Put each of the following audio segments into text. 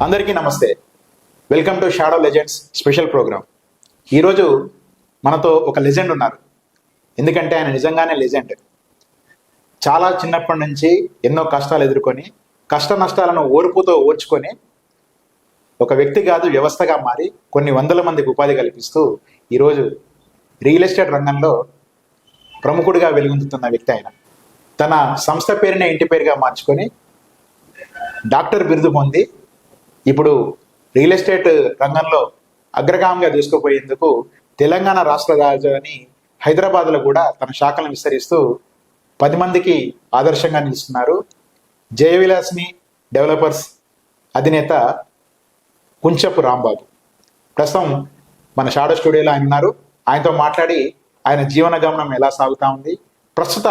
అందరికీ నమస్తే. Welcome to shadow legends special programme. ఈరోజు మనతో ఒక లెజెండ్ ఉన్నారు. ఎందుకంటే ఆయన నిజంగానే లెజెండ్. చాలా చిన్నప్పటి నుంచి ఎన్నో కష్టాలు ఎదుర్కొని కష్ట నష్టాలను ఓర్పుతో ఓర్చుకొని ఒక వ్యక్తి కాదు వ్యవస్థగా మారి కొన్ని వందల మందికి ఉపాధి కల్పిస్తూ ఈరోజు రియల్ ఎస్టేట్ రంగంలో ప్రముఖుడిగా వెలుగొందుతున్న వ్యక్తి ఆయన. తన సంస్థ పేరునే ఇంటి పేరుగా మార్చుకొని డాక్టర్ బిరుదు పొంది ఇప్పుడు రియల్ ఎస్టేట్ రంగంలో అగ్రగామిగా దూసుకుపోయేందుకు తెలంగాణ రాష్ట్ర రాజధాని హైదరాబాద్లో కూడా తన శాఖలను విస్తరిస్తూ 10 మందికి ఆదర్శంగా నిలుస్తున్నారు. జయవిలాస్ని డెవలపర్స్ అధినేత కుంచపు రాంబాబు ప్రస్తుతం మన షాడో స్టూడియోలో ఆయన ఉన్నారు. ఆయనతో మాట్లాడి ఆయన జీవన గమనం ఎలా సాగుతా ఉంది, ప్రస్తుత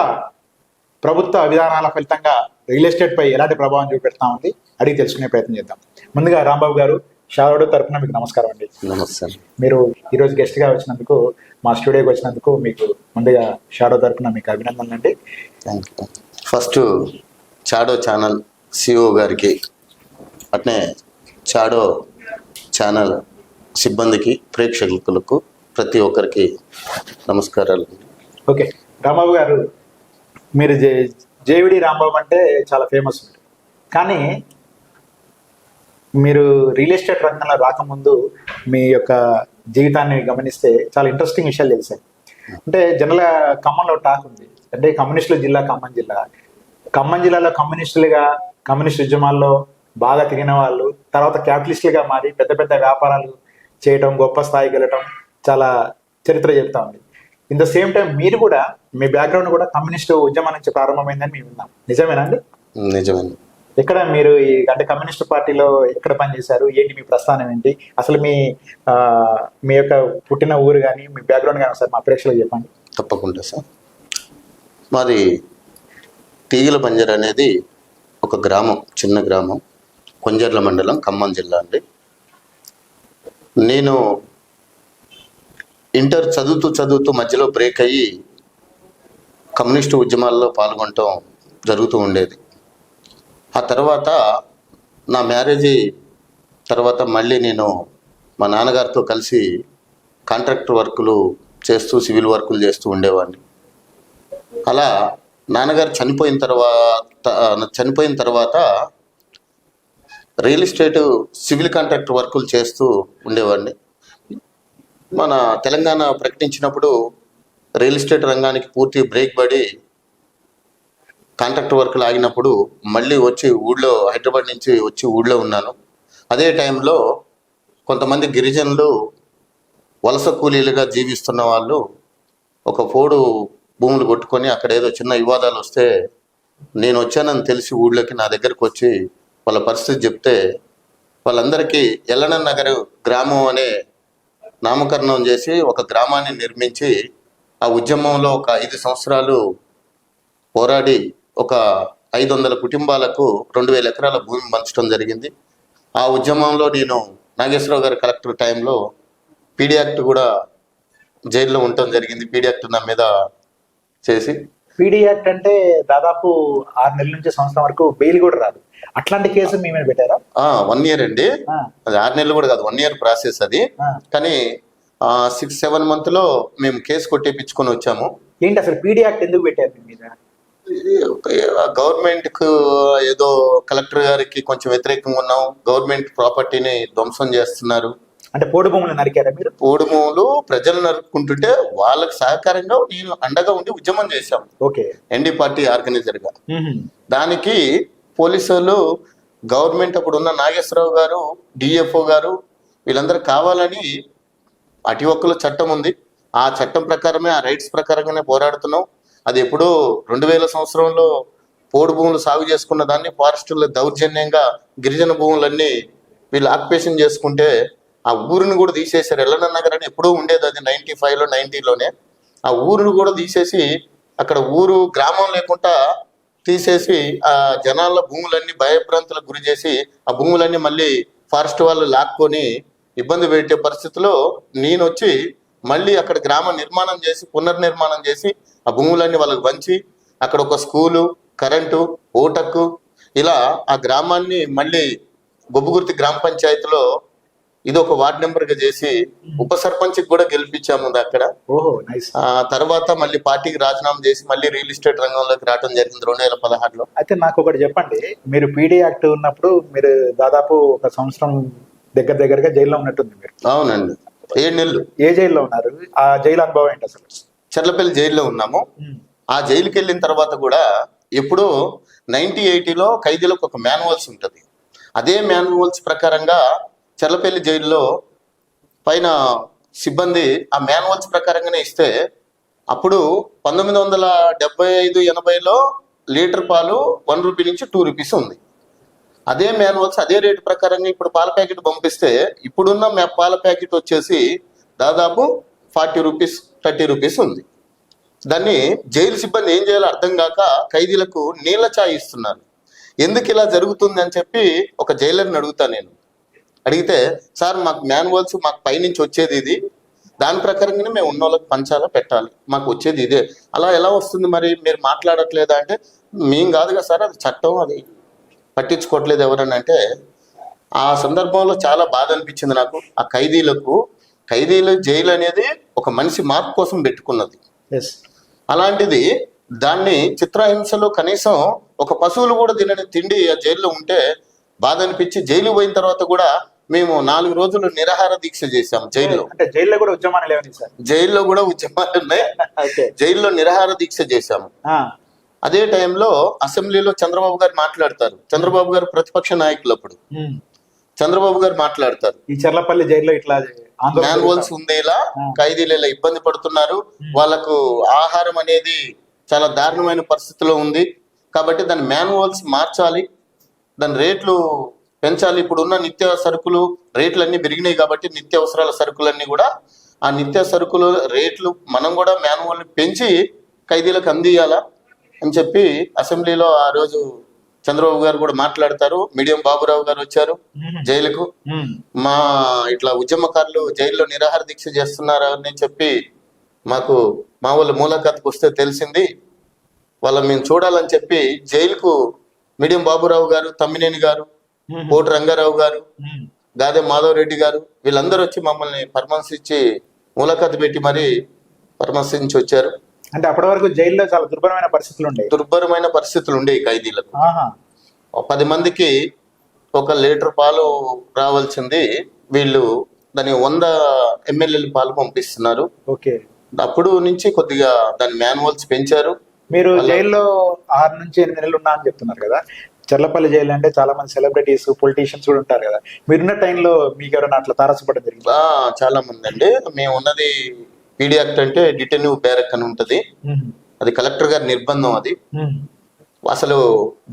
ప్రభుత్వ విధానాల ఫలితంగా రియల్ ఎస్టేట్ పై ఎలాంటి ప్రభావం చూపెడతా ఉంది అడిగి తెలుసుకునే ప్రయత్నం చేద్దాం. ముందుగా రాంబాబు గారు, షాడో తరఫున మీకు నమస్కారం అండి. నమస్తే. మీరు ఈరోజు గెస్ట్గా వచ్చినందుకు, మా స్టూడియోకి వచ్చినందుకు మీకు ముందుగా షాడో తరఫున మీకు అభినందనలు అండి. ఫస్ట్ షాడో ఛానల్ సిఓ గారికి, అట్నే షాడో ఛానల్ సిబ్బందికి, ప్రేక్షకులకు ప్రతి ఒక్కరికి నమస్కారాలు. ఓకే రాంబాబు గారు, మీరు జేవిడి రాంబాబు అంటే చాలా ఫేమస్. కానీ మీరు రియల్ ఎస్టేట్ రంగంలో రాకముందు మీ యొక్క జీవితాన్ని గమనిస్తే చాలా ఇంట్రెస్టింగ్ విషయాలు తెలిసాయి. అంటే జనరల్గా ఖమ్మంలో టాక్ ఉంది, అంటే కమ్యూనిస్టుల జిల్లా ఖమ్మం జిల్లా. ఖమ్మం జిల్లాలో కమ్యూనిస్ట్ ఉద్యమాల్లో బాగా తిరిగిన వాళ్ళు తర్వాత క్యాపిటలిస్టులుగా మారి పెద్ద పెద్ద వ్యాపారాలు చేయటం, గొప్ప స్థాయికి వెళ్ళటం చాలా చరిత్ర చెప్తా ఉంది. ఇన్ ద సేమ్ టైం మీరు కూడా, మీ బ్యాక్గ్రౌండ్ కూడా కమ్యూనిస్ట్ ఉద్యమం నుంచి ప్రారంభమైందని మేము విన్నాం. నిజమేనండి? నిజమేనండి. ఎక్కడ మీరు అంటే కమ్యూనిస్ట్ పార్టీలో ఎక్కడ పనిచేశారు, ఏంటి మీ ప్రస్థానం ఏంటి, అసలు మీ యొక్క పుట్టిన ఊరు కానీ మీ బ్యాక్గ్రౌండ్ కానీ ఒకసారి మా ప్రేక్షకులకు చెప్పండి. తప్పకుండా సార్. మాది తీగల బంజర్ అనేది ఒక గ్రామం, చిన్న గ్రామం, కొంజర్ల మండలం, ఖమ్మం జిల్లా అండి. నేను ఇంటర్ చదువుతూ మధ్యలో బ్రేక్ అయ్యి కమ్యూనిస్టు ఉద్యమాల్లో పాల్గొనటం జరుగుతూ ఉండేది. ఆ తర్వాత నా మ్యారేజ్ తర్వాత మళ్ళీ నేను మా నాన్నగారితో కలిసి కాంట్రాక్టర్ వర్కులు చేస్తూ, సివిల్ వర్కులు చేస్తూ ఉండేవాడిని. అలా నాన్నగారు చనిపోయిన తర్వాత రియల్ ఎస్టేట్ సివిల్ కాంట్రాక్టర్ వర్కులు చేస్తూ ఉండేవాడిని. మన తెలంగాణ ప్రకటించినప్పుడు రియల్ ఎస్టేట్ రంగానికి పూర్తి బ్రేక్ పడి కాంట్రాక్ట్ వర్క్లు ఆగినప్పుడు మళ్ళీ వచ్చి ఊళ్ళో, హైదరాబాద్ నుంచి వచ్చి ఊళ్ళో ఉన్నాను. అదే టైంలో కొంతమంది గిరిజనులు వలస కూలీలుగా జీవిస్తున్న వాళ్ళు ఒక పోడు భూములు కొట్టుకొని అక్కడ ఏదో చిన్న వివాదాలు వస్తే నేను వచ్చానని తెలిసి ఊళ్ళోకి నా దగ్గరకు వచ్చి వాళ్ళ పరిస్థితి చెప్తే వాళ్ళందరికీ ఎల్లన నగర్ గ్రామం అనే నామకరణం చేసి ఒక గ్రామాన్ని నిర్మించి ఆ ఉద్యమంలో ఒక 5 సంవత్సరాలు పోరాడి ఒక 500 కుటుంబాలకు 2000 ఎకరాల భూమి పంచడం జరిగింది. ఆ ఉద్యమంలో నేను నాగేశ్వరరావు గారి కలెక్టర్ టైంలో పీడీ యాక్ట్ కూడా జైల్లో ఉండటం జరిగింది. పీడీ యాక్ట్ నా మీద చేసి, పీడీ యాక్ట్ అంటే దాదాపు 6 నెలల నుంచి సంవత్సరం వరకు బెయిల్ కూడా రాదు. అట్లాంటి కేసు మీ మీద పెట్టారా? 1 ఇయర్ అండి. అది 6 నెలలు కూడా కాదు, 1 ఇయర్ ప్రాసెస్ అది. కానీ 6-7 మంత్లో మేము కేసు కొట్టేపించుకొని వచ్చాము. ఏంటి అసలు పీడీ యాక్ట్ ఎందుకు పెట్టారు మీ మీద? గవర్నమెంట్ కు ఏదో కలెక్టర్ గారికి కొంచెం వ్యతిరేకంగా ఉన్నాం, గవర్నమెంట్ ప్రాపర్టీని ధ్వంసం చేస్తున్నారు. అంటే పోడు భూములు నరికారా మీరు? పోడు భూములు ప్రజలు నరుక్కుంటుంటే వాళ్ళకి సహకారంగా నేను అండగా ఉండి ఉద్యమం చేశాం. ఓకే. ఎన్డీ పార్టీ ఆర్గనైజర్ గా. దానికి పోలీసులు, గవర్నమెంట్ అప్పుడు ఉన్న నాగేశ్వరరావు గారు, డిఎఫ్ఓ గారు వీళ్ళందరూ కావాలని, అటు ఒక్కల చట్టం ఉంది, ఆ చట్టం ప్రకారమే, ఆ రైట్స్ ప్రకారంగానే పోరాడుతున్నాం. అది ఎప్పుడో 2000 సంవత్సరంలో పోడు భూములు సాగు చేసుకున్న దాన్ని ఫారెస్టుల్లో దౌర్జన్యంగా గిరిజన భూములన్నీ వీళ్ళు ఆక్యుపేషన్ చేసుకుంటే ఆ ఊరిని కూడా తీసేశారు. ఎల్లన నగర్ అని ఎప్పుడూ ఉండేది, అది 95లో 90లోనే. ఆ ఊరిని కూడా తీసేసి అక్కడ ఊరు గ్రామం లేకుండా తీసేసి ఆ జనాల భూములన్నీ భయభ్రాంతులకు గురి చేసి ఆ భూములన్నీ మళ్ళీ ఫారెస్ట్ వాళ్ళు లాక్కొని ఇబ్బంది పెట్టే పరిస్థితిలో నేను వచ్చి మళ్ళీ అక్కడ గ్రామ నిర్మాణం చేసి, పునర్నిర్మాణం చేసి ఆ భూములన్నీ వాళ్ళకి పంచి అక్కడ ఒక స్కూలు, కరెంటు, ఓటక్కు, ఇలా ఆ గ్రామాన్ని మళ్ళీ గొబ్బుగుర్తి గ్రామ పంచాయతీలో ఇది ఒక వార్డ్ నెంబర్ గా చేసి ఉప సర్పంచ్ కూడా గెలిపించాము అక్కడ. ఓహో నైస్. తర్వాత మళ్ళీ పార్టీకి రాజీనామా చేసి మళ్ళీ రియల్ ఎస్టేట్ రంగంలోకి రావడం జరిగింది 2016లో. అయితే నాకు ఒకటి చెప్పండి, మీరు పీడీ యాక్ట్ ఉన్నప్పుడు మీరు దాదాపు ఒక సంవత్సరం దగ్గరగా జైల్లో ఉన్నట్టుంది మీరు. అవునండి, 7 నెలలు. ఏ జైల్లో ఉన్నారు? ఆ జైలు అనుభవం ఏంటి అసలు? చర్లపల్లి జైల్లో ఉన్నాము. ఆ జైలుకి వెళ్ళిన తర్వాత కూడా ఎప్పుడో 1980లో ఖైదీలకు ఒక మాన్యువల్స్ ఉంటుంది. అదే మాన్యువల్స్ ప్రకారంగా చర్లపల్లి జైల్లో పైన సిబ్బంది ఆ మాన్యువల్స్ ప్రకారంగానే ఇస్తే అప్పుడు 1975-80లో లీటర్ పాలు 1 రూపీ నుంచి 2 రూపీస్ ఉంది. అదే మాన్యువల్స్ అదే రేటు ప్రకారంగా ఇప్పుడు పాల ప్యాకెట్ పంపిస్తే ఇప్పుడున్న పాల ప్యాకెట్ వచ్చేసి దాదాపు 40 రూపీస్ 30 రూపీస్ ఉంది. దాన్ని జైలు సిబ్బంది ఏం చేయాలో అర్థం కాక ఖైదీలకు నీళ్ళ చాయ్ ఇస్తున్నారు. ఎందుకు ఇలా జరుగుతుంది అని చెప్పి ఒక జైలర్ని అడుగుతా నేను. అడిగితే సార్ మాకు మాన్యువల్స్ మాకు పైనుంచి వచ్చేది ఇది, దాని ప్రకారంగానే మేము ఉన్న వాళ్ళకి పంచాలా పెట్టాలి, మాకు వచ్చేది ఇదే, అలా ఎలా వస్తుంది మరి మీరు మాట్లాడట్లేదా అంటే మేం కాదు కదా సార్, అది చట్టం, అది పట్టించుకోవట్లేదు ఎవరని అంటే. ఆ సందర్భంలో చాలా బాధ అనిపించింది నాకు. ఆ ఖైదీలు జైలు అనేది ఒక మనిషి మార్పు కోసం పెట్టుకున్నది. అలాంటిది దాన్ని చిత్రహింసలో కనీసం ఒక పశువులు కూడా తినని తిండి ఆ జైల్లో ఉంటే బాధ అనిపించి జైలు పోయిన తర్వాత కూడా మేము 4 రోజులు నిరాహార దీక్ష చేశాము జైల్లో. అంటే జైల్లో కూడా ఉద్యమాలు లేవని సార్? జైల్లో కూడా ఉద్యమాలు ఉన్నాయి. జైల్లో నిరాహార దీక్ష చేశాము. అదే టైంలో అసెంబ్లీలో చంద్రబాబు గారు మాట్లాడతారు. చంద్రబాబు గారు ప్రతిపక్ష నాయకులు అప్పుడు. చంద్రబాబు గారు మాట్లాడతారు, ఈ చర్లపల్లి జైల్లో ఇట్లా మాన్యువల్స్ ఉంది, ఇలా ఖైదీలు ఇలా ఇబ్బంది పడుతున్నారు, వాళ్ళకు ఆహారం అనేది చాలా దారుణమైన పరిస్థితిలో ఉంది, కాబట్టి దాని మాన్యువల్స్ మార్చాలి, దాని రేట్లు పెంచాలి. ఇప్పుడున్న నిత్య సరుకులు రేట్లు అన్ని పెరిగినాయి కాబట్టి నిత్యావసరాల సరుకులన్నీ కూడా ఆ నిత్య సరుకుల రేట్లు మనం కూడా మాన్యువల్ పెంచి ఖైదీలకు అందియాలా అని చెప్పి అసెంబ్లీలో ఆ రోజు చంద్రబాబు గారు కూడా మాట్లాడతారు. మీడియం బాబురావు గారు వచ్చారు జైలుకు. మా ఇట్లా ఉద్యమకారులు జైల్లో నిరాహార దీక్ష చేస్తున్నారు అని చెప్పి మాకు మా వాళ్ళ మూలకత్తుకు వస్తే తెలిసింది, వాళ్ళని మేము చూడాలని చెప్పి జైలుకు మీడియం బాబురావు గారు, తమ్మినేని గారు, కోటి రంగారావు గారు, గాదే మాధవ్ రెడ్డి గారు వీళ్ళందరూ వచ్చి మమ్మల్ని పరామర్శించి మూలకత్తు పెట్టి మరి పరామర్శించి వచ్చారు. అంటే అప్పటి వరకు జైల్లో చాలా దుర్భరమైన పరిస్థితులు ఉండేవి ఖైదీలకు. 10 మందికి 1 లీటర్ పాలు రావాల్సింది వీళ్ళు దాని 100 ml పాలు పంపిస్తున్నారు. అప్పుడు నుంచి కొద్దిగా దాని మాన్యువల్స్ పెంచారు. మీరు జైల్లో 6 నుంచి 8 నెలలు ఉన్నా అని చెప్తున్నారు కదా. చర్లపల్లి జైలు అంటే చాలా మంది సెలబ్రిటీస్, పొలిటీషియన్స్ కూడా ఉంటారు కదా. మీరున్న టైంలో మీకు ఎవరైనా అట్లా తారసపడడం జరిగింది? చాలా మంది అండి. మేము ఉన్నది పీడీ యాక్ట్ అంటే డిటెన్యూ బ్యారక్ అని ఉంటది. అది కలెక్టర్ గారి నిర్బంధం. అది అసలు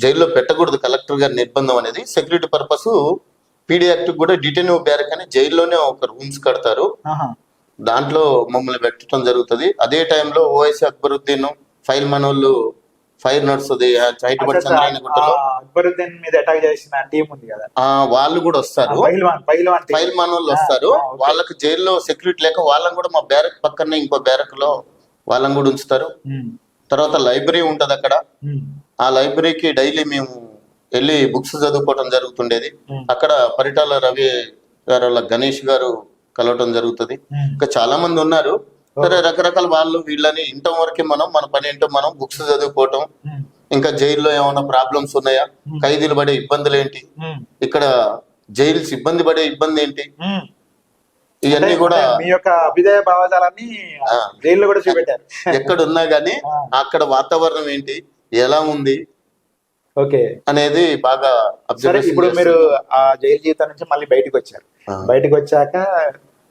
జైల్లో పెట్టకూడదు, కలెక్టర్ గారి నిర్బంధం అనేది. సెక్యూరిటీ పర్పస్ పీడీ యాక్ట్ కూడా డిటెన్యూ బ్యారక్ అని జైల్లోనే ఒక రూమ్స్ కడతారు, దాంట్లో మమ్మల్ని పెట్టడం జరుగుతుంది. అదే టైంలో ఓవైసీ అక్బరుద్దీన్, ఫైల్ మనోళ్ళు, ఫైర్ నడుస్తుంది అక్బరుద్దీన్ మీద అటాక్ చేసిన టీం ఉంది కదా, వాళ్ళు కూడా వస్తారు. ఫైల్ మనోళ్ళు వస్తారు. వాళ్ళకి జైల్లో సెక్యూరిటీ లేక వాళ్ళని కూడా మా బ్యారక్ పక్కనే ఇంకో బ్యారక్ లో వాళ్ళని కూడా ఉంచుతారు. తర్వాత లైబ్రరీ ఉంటది అక్కడ. ఆ లైబ్రరీకి డైలీ మేము వెళ్ళి బుక్స్ చదువుకోవడం జరుగుతుండేది. అక్కడ పరిటాల రవి గారు, గణేష్ గారు కలవటం జరుగుతుంది. ఇంకా చాలా మంది ఉన్నారు. సరే, రకరకాల వాళ్ళు వీళ్ళని ఇంటం వరకే మన పని ఏంటో మనం బుక్స్ చదువుకోవటం. ఇంకా జైల్లో ఏమైనా ప్రాబ్లమ్స్ ఉన్నాయా, ఖైదీలు పడే ఇబ్బందులు ఏంటి, ఇక్కడ జైలు సిబ్బంది పడే ఇబ్బంది ఏంటి, ఇవన్నీ కూడా మీ యొక్క అభ్యుదయ భావజాలాన్ని జైల్లో కూడా చూపెట్టారు. ఎక్కడ ఉన్నా గానీ అక్కడ వాతావరణం ఏంటి, ఎలా ఉంది అనేది బాగా అబ్జర్వ్. ఇప్పుడు మీరు ఆ జైలు జీవితం నుంచి మళ్ళీ బయటకు వచ్చారు. బయటకు వచ్చాక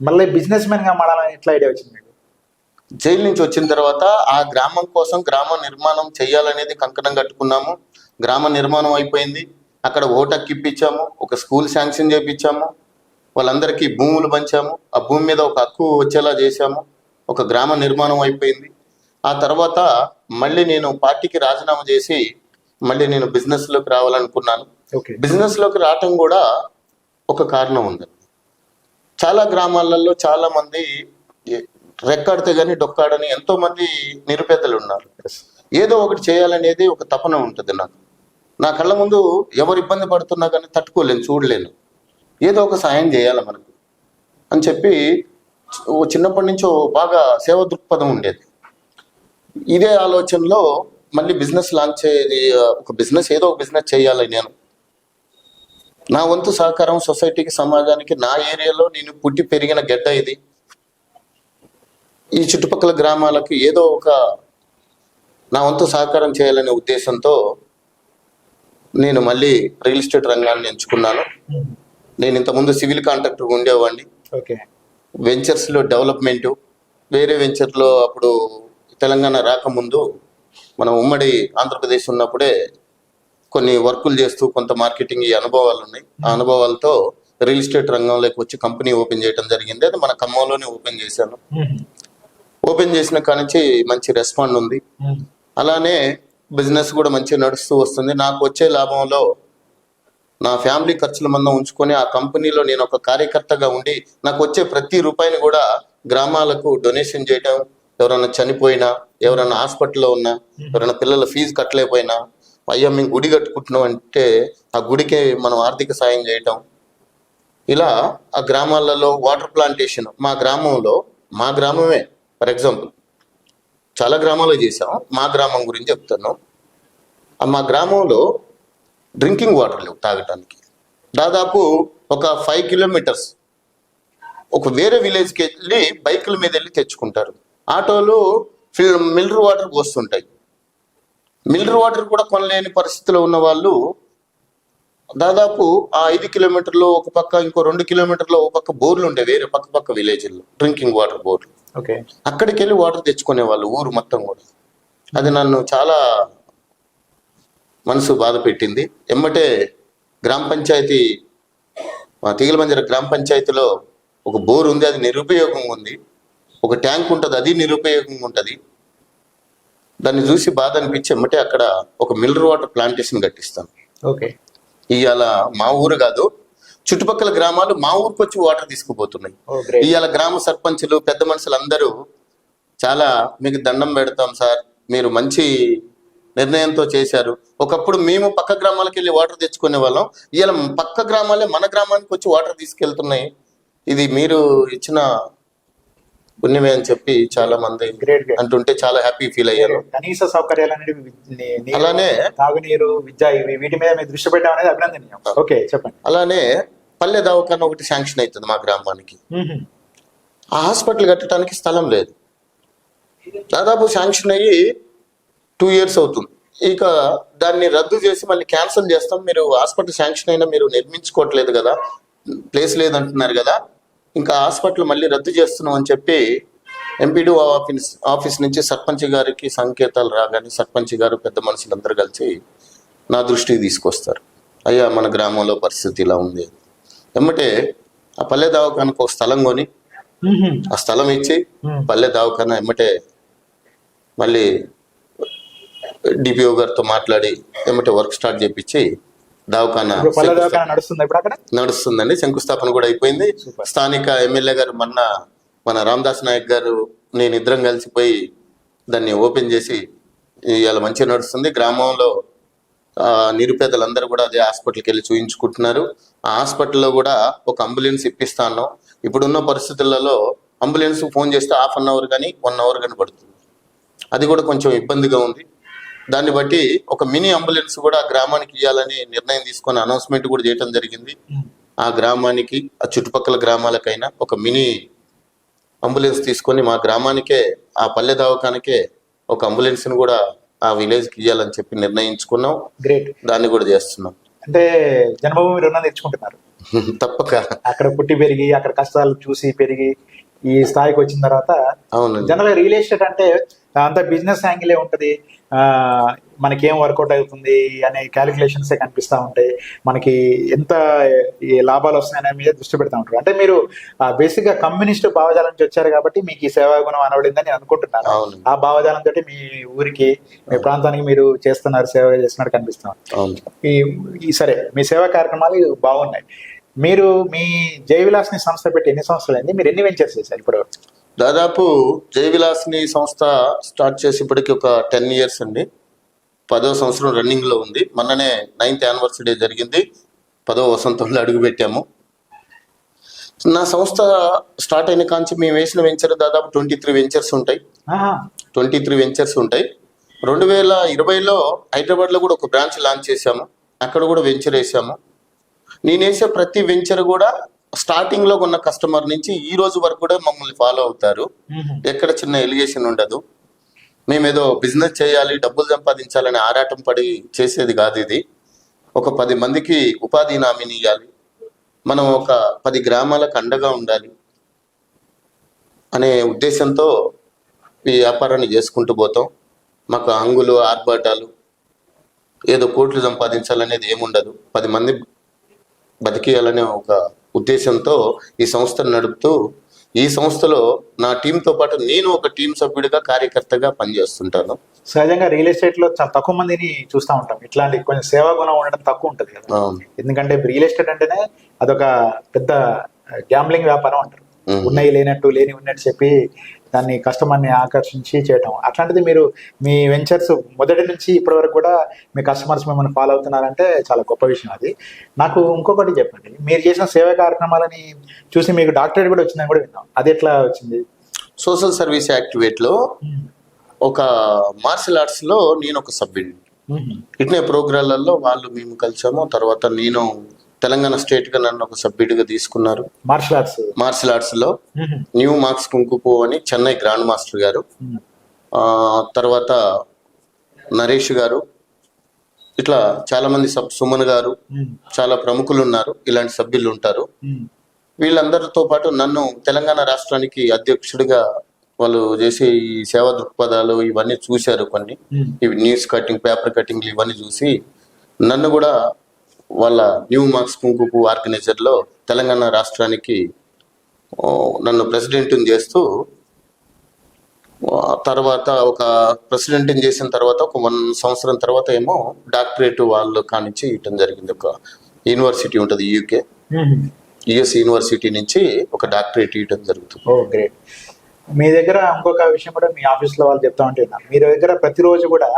మళ్ళీ బిజినెస్ మెన్ గా మారాలని ఎట్లా ఐడియా వచ్చింది మీకు? జైలు నుంచి వచ్చిన తర్వాత ఆ గ్రామం కోసం గ్రామ నిర్మాణం చేయాలనేది కంకణం కట్టుకున్నాము. గ్రామ నిర్మాణం అయిపోయింది. అక్కడ ఓటక్కి ఇప్పించాము, ఒక స్కూల్ శాంక్షన్ చేయించాము, వాళ్ళందరికీ భూములు పంచాము, ఆ భూమి మీద ఒక హక్కు వచ్చేలా చేశాము. ఒక గ్రామ నిర్మాణం అయిపోయింది. ఆ తర్వాత మళ్ళీ నేను పార్టీకి రాజీనామా చేసి మళ్ళీ నేను బిజినెస్ లోకి రావాలనుకున్నాను. బిజినెస్ లోకి రావటం కూడా ఒక కారణం ఉంది. చాలా గ్రామాలలో చాలా మంది రెక్కాడితే గానీ డొక్కాడని ఎంతో మంది నిరుపేదలు ఉన్నారు. ఏదో ఒకటి చేయాలనేది ఒక తపన ఉంటుంది నాకు. నా కళ్ళ ముందు ఎవరు ఇబ్బంది పడుతున్నా కానీ తట్టుకోలేను, చూడలేను. ఏదో ఒక సాయం చేయాలి మనకు అని చెప్పి చిన్నప్పటి నుంచో బాగా సేవ దృక్పథం ఉండేది. ఇదే ఆలోచనలో మళ్ళీ బిజినెస్ లాంచ్ ఒక బిజినెస్ ఏదో ఒక బిజినెస్ చేయాలి నేను. నా వంతు సహకారం సొసైటీకి, సమాజానికి, నా ఏరియాలో నేను పుట్టి పెరిగిన గడ్డ ఇది. ఈ చుట్టుపక్కల గ్రామాలకు ఏదో ఒక నా వంతు సహకారం చేయాలనే ఉద్దేశంతో నేను మళ్ళీ రియల్ ఎస్టేట్ రంగాన్ని ఎంచుకున్నాను. నేను ఇంతకుముందు సివిల్ కాంట్రాక్టర్ ఉండేవాడిని. ఓకే. వెంచర్స్లో డెవలప్మెంట్, వేరే వెంచర్లో అప్పుడు తెలంగాణ రాకముందు మనం ఉమ్మడి ఆంధ్రప్రదేశ్ ఉన్నప్పుడే కొన్ని వర్కులు చేస్తూ కొంత మార్కెటింగ్ ఈ అనుభవాలు ఉన్నాయి. ఆ అనుభవాలతో రియల్ ఎస్టేట్ రంగంలోకి వచ్చి కంపెనీ ఓపెన్ చేయడం జరిగింది. అది మన ఖమ్మంలోనే ఓపెన్ చేశాను. ఓపెన్ చేసిన కానించి మంచి రెస్పాండ్ ఉంది. అలానే బిజినెస్ కూడా మంచిగా నడుస్తూ వస్తుంది. నాకు వచ్చే లాభంలో నా ఫ్యామిలీ ఖర్చుల మందం ఉంచుకొని ఆ కంపెనీలో నేను ఒక కార్యకర్తగా ఉండి నాకు వచ్చే ప్రతి రూపాయిని కూడా గ్రామాలకు డొనేషన్ చేయటం, ఎవరైనా చనిపోయినా, ఎవరైనా హాస్పిటల్లో ఉన్నా, ఎవరైనా పిల్లల ఫీజు కట్టలేకపోయినా, అయ్యా మేము గుడి కట్టుకుంటున్నాం అంటే ఆ గుడికి మనం ఆర్థిక సాయం చేయటం. ఇలా ఆ గ్రామాలలో వాటర్ ప్లాంటేషన్, మా గ్రామమే ఫర్ ఎగ్జాంపుల్, చాలా గ్రామాలు చేసాం, మా గ్రామం గురించి చెప్తున్నాం. మా గ్రామంలో డ్రింకింగ్ వాటర్ లేవు తాగటానికి. దాదాపు ఒక 5 కిలోమీటర్స్ ఒక వేరే విలేజ్కి వెళ్ళి బైకుల మీద వెళ్ళి తెచ్చుకుంటారు. ఆటోలు మినరల్ వాటర్ పోస్తుంటాయి. మినరల్ వాటర్ కూడా కొనలేని పరిస్థితిలో ఉన్న వాళ్ళు దాదాపు ఆ 5 కిలోమీటర్లు ఒక పక్క, ఇంకో 2 కిలోమీటర్లో ఒక పక్క బోర్లు ఉంటాయి, వేరే పక్క విలేజ్లో డ్రింకింగ్ వాటర్ బోర్లు. ఓకే. అక్కడికి వెళ్ళి వాటర్ తెచ్చుకునే వాళ్ళు ఊరు మొత్తం కూడా. అది నన్ను చాలా మనసు బాధ పెట్టింది. ఎమ్మటే గ్రామ పంచాయతీ, తీగలమంజర గ్రామ పంచాయతీలో ఒక బోర్ ఉంది, అది నిరుపయోగంగా ఉంది. ఒక ట్యాంక్ ఉంటుంది, అది నిరుపయోగంగా ఉంటుంది. దాన్ని చూసి బాధ అనిపించి ఎమ్మటే అక్కడ ఒక మినరల్ వాటర్ ప్లాంటేషన్ కట్టిస్తాను. ఓకే. ఇవాళ మా ఊరు కాదు, చుట్టుపక్కల గ్రామాలు మా ఊరికి వచ్చి వాటర్ తీసుకుపోతున్నాయి. ఇవాళ గ్రామ సర్పంచులు, పెద్ద మనుషులు అందరూ చాలా మీకు దండం పెడతాం సార్, మీరు మంచి నిర్ణయంతో చేశారు. ఒకప్పుడు మేము పక్క గ్రామాలకు వెళ్ళి వాటర్ తెచ్చుకునే వాళ్ళం, ఇవాళ పక్క గ్రామాలే మన గ్రామానికి వచ్చి వాటర్ తీసుకెళ్తున్నాయి. ఇది మీరు ఇచ్చిన పుణ్యమే అని చెప్పి చాలా మంది అంటుంటే చాలా హ్యాపీ ఫీల్ అయ్యారు. కనీస సౌకర్యాలు అనేవి, అలానే తాగునీరు, విద్య, వీటి మీద మీరు దృష్టి పెట్టడం అనేది అభినందనీయం. ఓకే, చెప్పండి. అలానే పల్లె దవాఖాన ఒకటి శాంక్షన్ అవుతుంది మా గ్రామానికి. ఆ హాస్పిటల్ కట్టడానికి స్థలం లేదు. దాదాపు శాంక్షన్ అయ్యి 2 years అవుతుంది. ఇక దాన్ని రద్దు చేసి మళ్ళీ క్యాన్సిల్ చేస్తాం, మీరు హాస్పిటల్ శాంక్షన్ అయినా మీరు నిర్మించుకోవట్లేదు కదా, ప్లేస్ లేదంటున్నారు కదా, ఇంకా హాస్పిటల్ మళ్ళీ రద్దు చేస్తున్నాం అని చెప్పి ఎంపీడీ ఆఫీస్ నుంచి సర్పంచ్ గారికి సంకేతాలు రాగానే సర్పంచ్ గారు, పెద్ద మనుషులందరూ కలిసి నా దృష్టికి తీసుకొస్తారు. అయ్యా మన గ్రామంలో పరిస్థితి ఇలా ఉంది. ఎమ్మటే ఆ పల్లె దవాఖానకు ఒక స్థలం కొని ఆ స్థలం ఇచ్చి పల్లె దవాఖాన ఎమ్మటే మళ్ళీ డిపిఓ గారితో మాట్లాడి ఏమంటే వర్క్ స్టార్ట్ చేపించి దవాఖానా నడుస్తుందండి. శంకుస్థాపన కూడా అయిపోయింది. స్థానిక ఎమ్మెల్యే గారు మన రామదాస్ నాయక్ గారు నేను ఇద్దరం కలిసిపోయి దాన్ని ఓపెన్ చేసి ఇవాళ మంచిగా నడుస్తుంది. గ్రామంలో నిరుపేదలందరూ కూడా అదే హాస్పిటల్కి వెళ్ళి చూయించుకుంటున్నారు. ఆ హాస్పిటల్లో కూడా ఒక అంబులెన్స్ ఇప్పిస్తాను. ఇప్పుడున్న పరిస్థితులలో అంబులెన్స్ ఫోన్ చేస్తే 1/2 hour కానీ 1 hour కానీ పడుతుంది. అది కూడా కొంచెం ఇబ్బందిగా ఉంది. దాన్ని బట్టి ఒక మినీ అంబులెన్స్ కూడా గ్రామానికి ఇవ్వాలని నిర్ణయం తీసుకొని అనౌన్స్మెంట్ కూడా చేయడం జరిగింది. ఆ గ్రామానికి, ఆ చుట్టుపక్కల గ్రామాలకైనా ఒక మినీ అంబులెన్స్ తీసుకొని మా గ్రామానికే, ఆ పల్లె దవాఖానకే ఒక అంబులెన్స్ ని కూడా ఆ విలేజ్ కి ఇవ్వాలని చెప్పి నిర్ణయించుకున్నాం. గ్రేట్. దాన్ని కూడా చేస్తున్నాం. అంటే జన్మభూమి రుణం తెచ్చుకుంటున్నారు. తప్పక. అక్కడ పుట్టి పెరిగి అక్కడ కష్టాలు చూసి పెరిగి ఈ స్థాయికి వచ్చిన తర్వాత, జనరల్ రియల్ ఎస్టేట్ అంటే అంత బిజినెస్ యాంగిలే ఉంటది. మనకేం వర్కౌట్ అవుతుంది అనే క్యాలిక్యులేషన్సే కనిపిస్తూ ఉంటాయి. మనకి ఎంత లాభాలు వస్తున్నాయనే మీద దృష్టి పెడతా ఉంటారు. అంటే మీరు బేసిక్ గా కమ్యూనిస్ట్ భావజాలం నుంచి వచ్చారు కాబట్టి మీకు ఈ సేవా గుణం అనబడిందని నేను అనుకుంటున్నాను. ఆ భావజాలం తోటి మీ ఊరికి, మీ ప్రాంతానికి మీరు చేస్తున్నారు, సేవ చేస్తున్నట్టు కనిపిస్తున్నారు. ఈ సరే, మీ సేవా కార్యక్రమాలు బాగున్నాయి. మీరు మీ జై విలాస్ని సంస్థ పెట్టి ఎన్ని సంవత్సరాలు అయింది? మీరు ఎన్ని వెంచర్స్ చేశారు ఇప్పుడు? దాదాపు జై విలాస్ని సంస్థ స్టార్ట్ చేసి ఇప్పటికి ఒక 10 years అండి. 10వ సంవత్సరం రన్నింగ్ లో ఉంది. మొన్ననే 9th యానివర్సరీ జరిగింది. 10వ వసంతంలో అడుగు పెట్టాము. నా సంస్థ స్టార్ట్ అయిన కాంచి మేము వేసిన వెంచర్ దాదాపు 23 వెంచర్స్ ఉంటాయి. 23 వెంచర్స్ ఉంటాయి. 2020లో హైదరాబాద్ లో కూడా ఒక బ్రాంచ్ లాంచ్ చేశాము. అక్కడ కూడా వెంచర్ వేసాము. నేను వేసే ప్రతి వెంచర్ కూడా స్టార్టింగ్ లో ఉన్న కస్టమర్ నుంచి ఈ రోజు వరకు కూడా మమ్మల్ని ఫాలో అవుతారు. ఎక్కడ చిన్న ఎలిగేషన్ ఉండదు. మేమేదో బిజినెస్ చేయాలి, డబ్బులు సంపాదించాలని ఆరాటం పడి చేసేది కాదు ఇది. ఒక 10 మందికి ఉపాధి హామీని ఇవ్వాలి, మనం ఒక 10 గ్రామాలకు అండగా ఉండాలి అనే ఉద్దేశంతో ఈ వ్యాపారాన్ని చేసుకుంటూ పోతాం. మాకు హంగులు ఆర్భాటాలు ఏదో కోట్లు సంపాదించాలనేది ఏముండదు. 10 మంది బతికేయాలనే ఒక ఉద్దేశంతో ఈ సంస్థను నడుపుతూ, ఈ సంస్థలో నా టీంతో పాటు నేను ఒక టీం సభ్యుడిగా కార్యకర్తగా పనిచేస్తుంటాను. సహజంగా రియల్ ఎస్టేట్ లో చాలా తక్కువ మందిని చూస్తూ ఉంటాం. ఇట్లాంటి కొంచెం సేవా గుణం ఉండడం తక్కువ ఉంటుంది కదా. ఎందుకంటే రియల్ ఎస్టేట్ అంటేనే అదొక పెద్ద గ్యాంబ్లింగ్ వ్యాపారం అంటారు. ఉన్నాయి లేనట్టు, లేని ఉన్నట్టు చెప్పి దాన్ని కస్టమర్ని ఆకర్షించి చేయటం. అట్లాంటిది మీరు మీ వెంచర్స్ మొదటి నుంచి ఇప్పటి వరకు కూడా మీ కస్టమర్స్ మిమ్మల్ని ఫాలో అవుతున్నారంటే చాలా గొప్ప విషయం అది. నాకు ఇంకొకటి చెప్పండి, మీరు చేసిన సేవా కార్యక్రమాలని చూసి మీకు డాక్టరేట్ కూడా వచ్చిందని కూడా విన్నాం. అది ఎట్లా వచ్చింది? సోషల్ సర్వీస్ యాక్టివేట్లో ఒక మార్షల్ ఆర్ట్స్ లో నేను ఒక సభ్యుడిని. ఇట్నే ప్రోగ్రాంలలో వాళ్ళు మేము కలిసాము. తర్వాత నేను తెలంగాణ స్టేట్ గా నన్ను ఒక సభ్యుడిగా తీసుకున్నారు. మార్షల్ ఆర్ట్స్ లో న్యూ మార్క్స్ కుంకుపో అని చెన్నై గ్రాండ్ మాస్టర్ గారు, తర్వాత నరేష్ గారు, ఇట్లా చాలా మంది సుమన్ గారు, చాలా ప్రముఖులు ఉన్నారు. ఇలాంటి సభ్యులు ఉంటారు. వీళ్ళందరితో పాటు నన్ను తెలంగాణ రాష్ట్రానికి అధ్యక్షుడిగా వాళ్ళు చేసే ఈ సేవా దృక్పథాలు ఇవన్నీ చూశారు. కొన్ని ఇవి న్యూస్ కటింగ్, పేపర్ కటింగ్లు ఇవన్నీ చూసి నన్ను కూడా వాళ్ళ న్యూ మార్క్స్ కుంకుపు ఆర్గనైజర్ లో తెలంగాణ రాష్ట్రానికి నన్ను ప్రెసిడెంట్ చేస్తూ, తర్వాత ఒక ప్రెసిడెంట్ చేసిన తర్వాత ఒక 1 సంవత్సరం తర్వాత ఏమో డాక్టరేట్ వాళ్ళు కానించి ఇవ్వటం జరిగింది. ఒక యూనివర్సిటీ ఉంటుంది యుఎస్ యూనివర్సిటీ నుంచి ఒక డాక్టరేట్ ఇవ్వటం జరుగుతుంది. ఓ గ్రేట్. మీ దగ్గర ఇంకొక విషయం కూడా మీ ఆఫీస్ లో వాళ్ళు చెప్తా ఉంటే మీ దగ్గర ప్రతిరోజు కూడా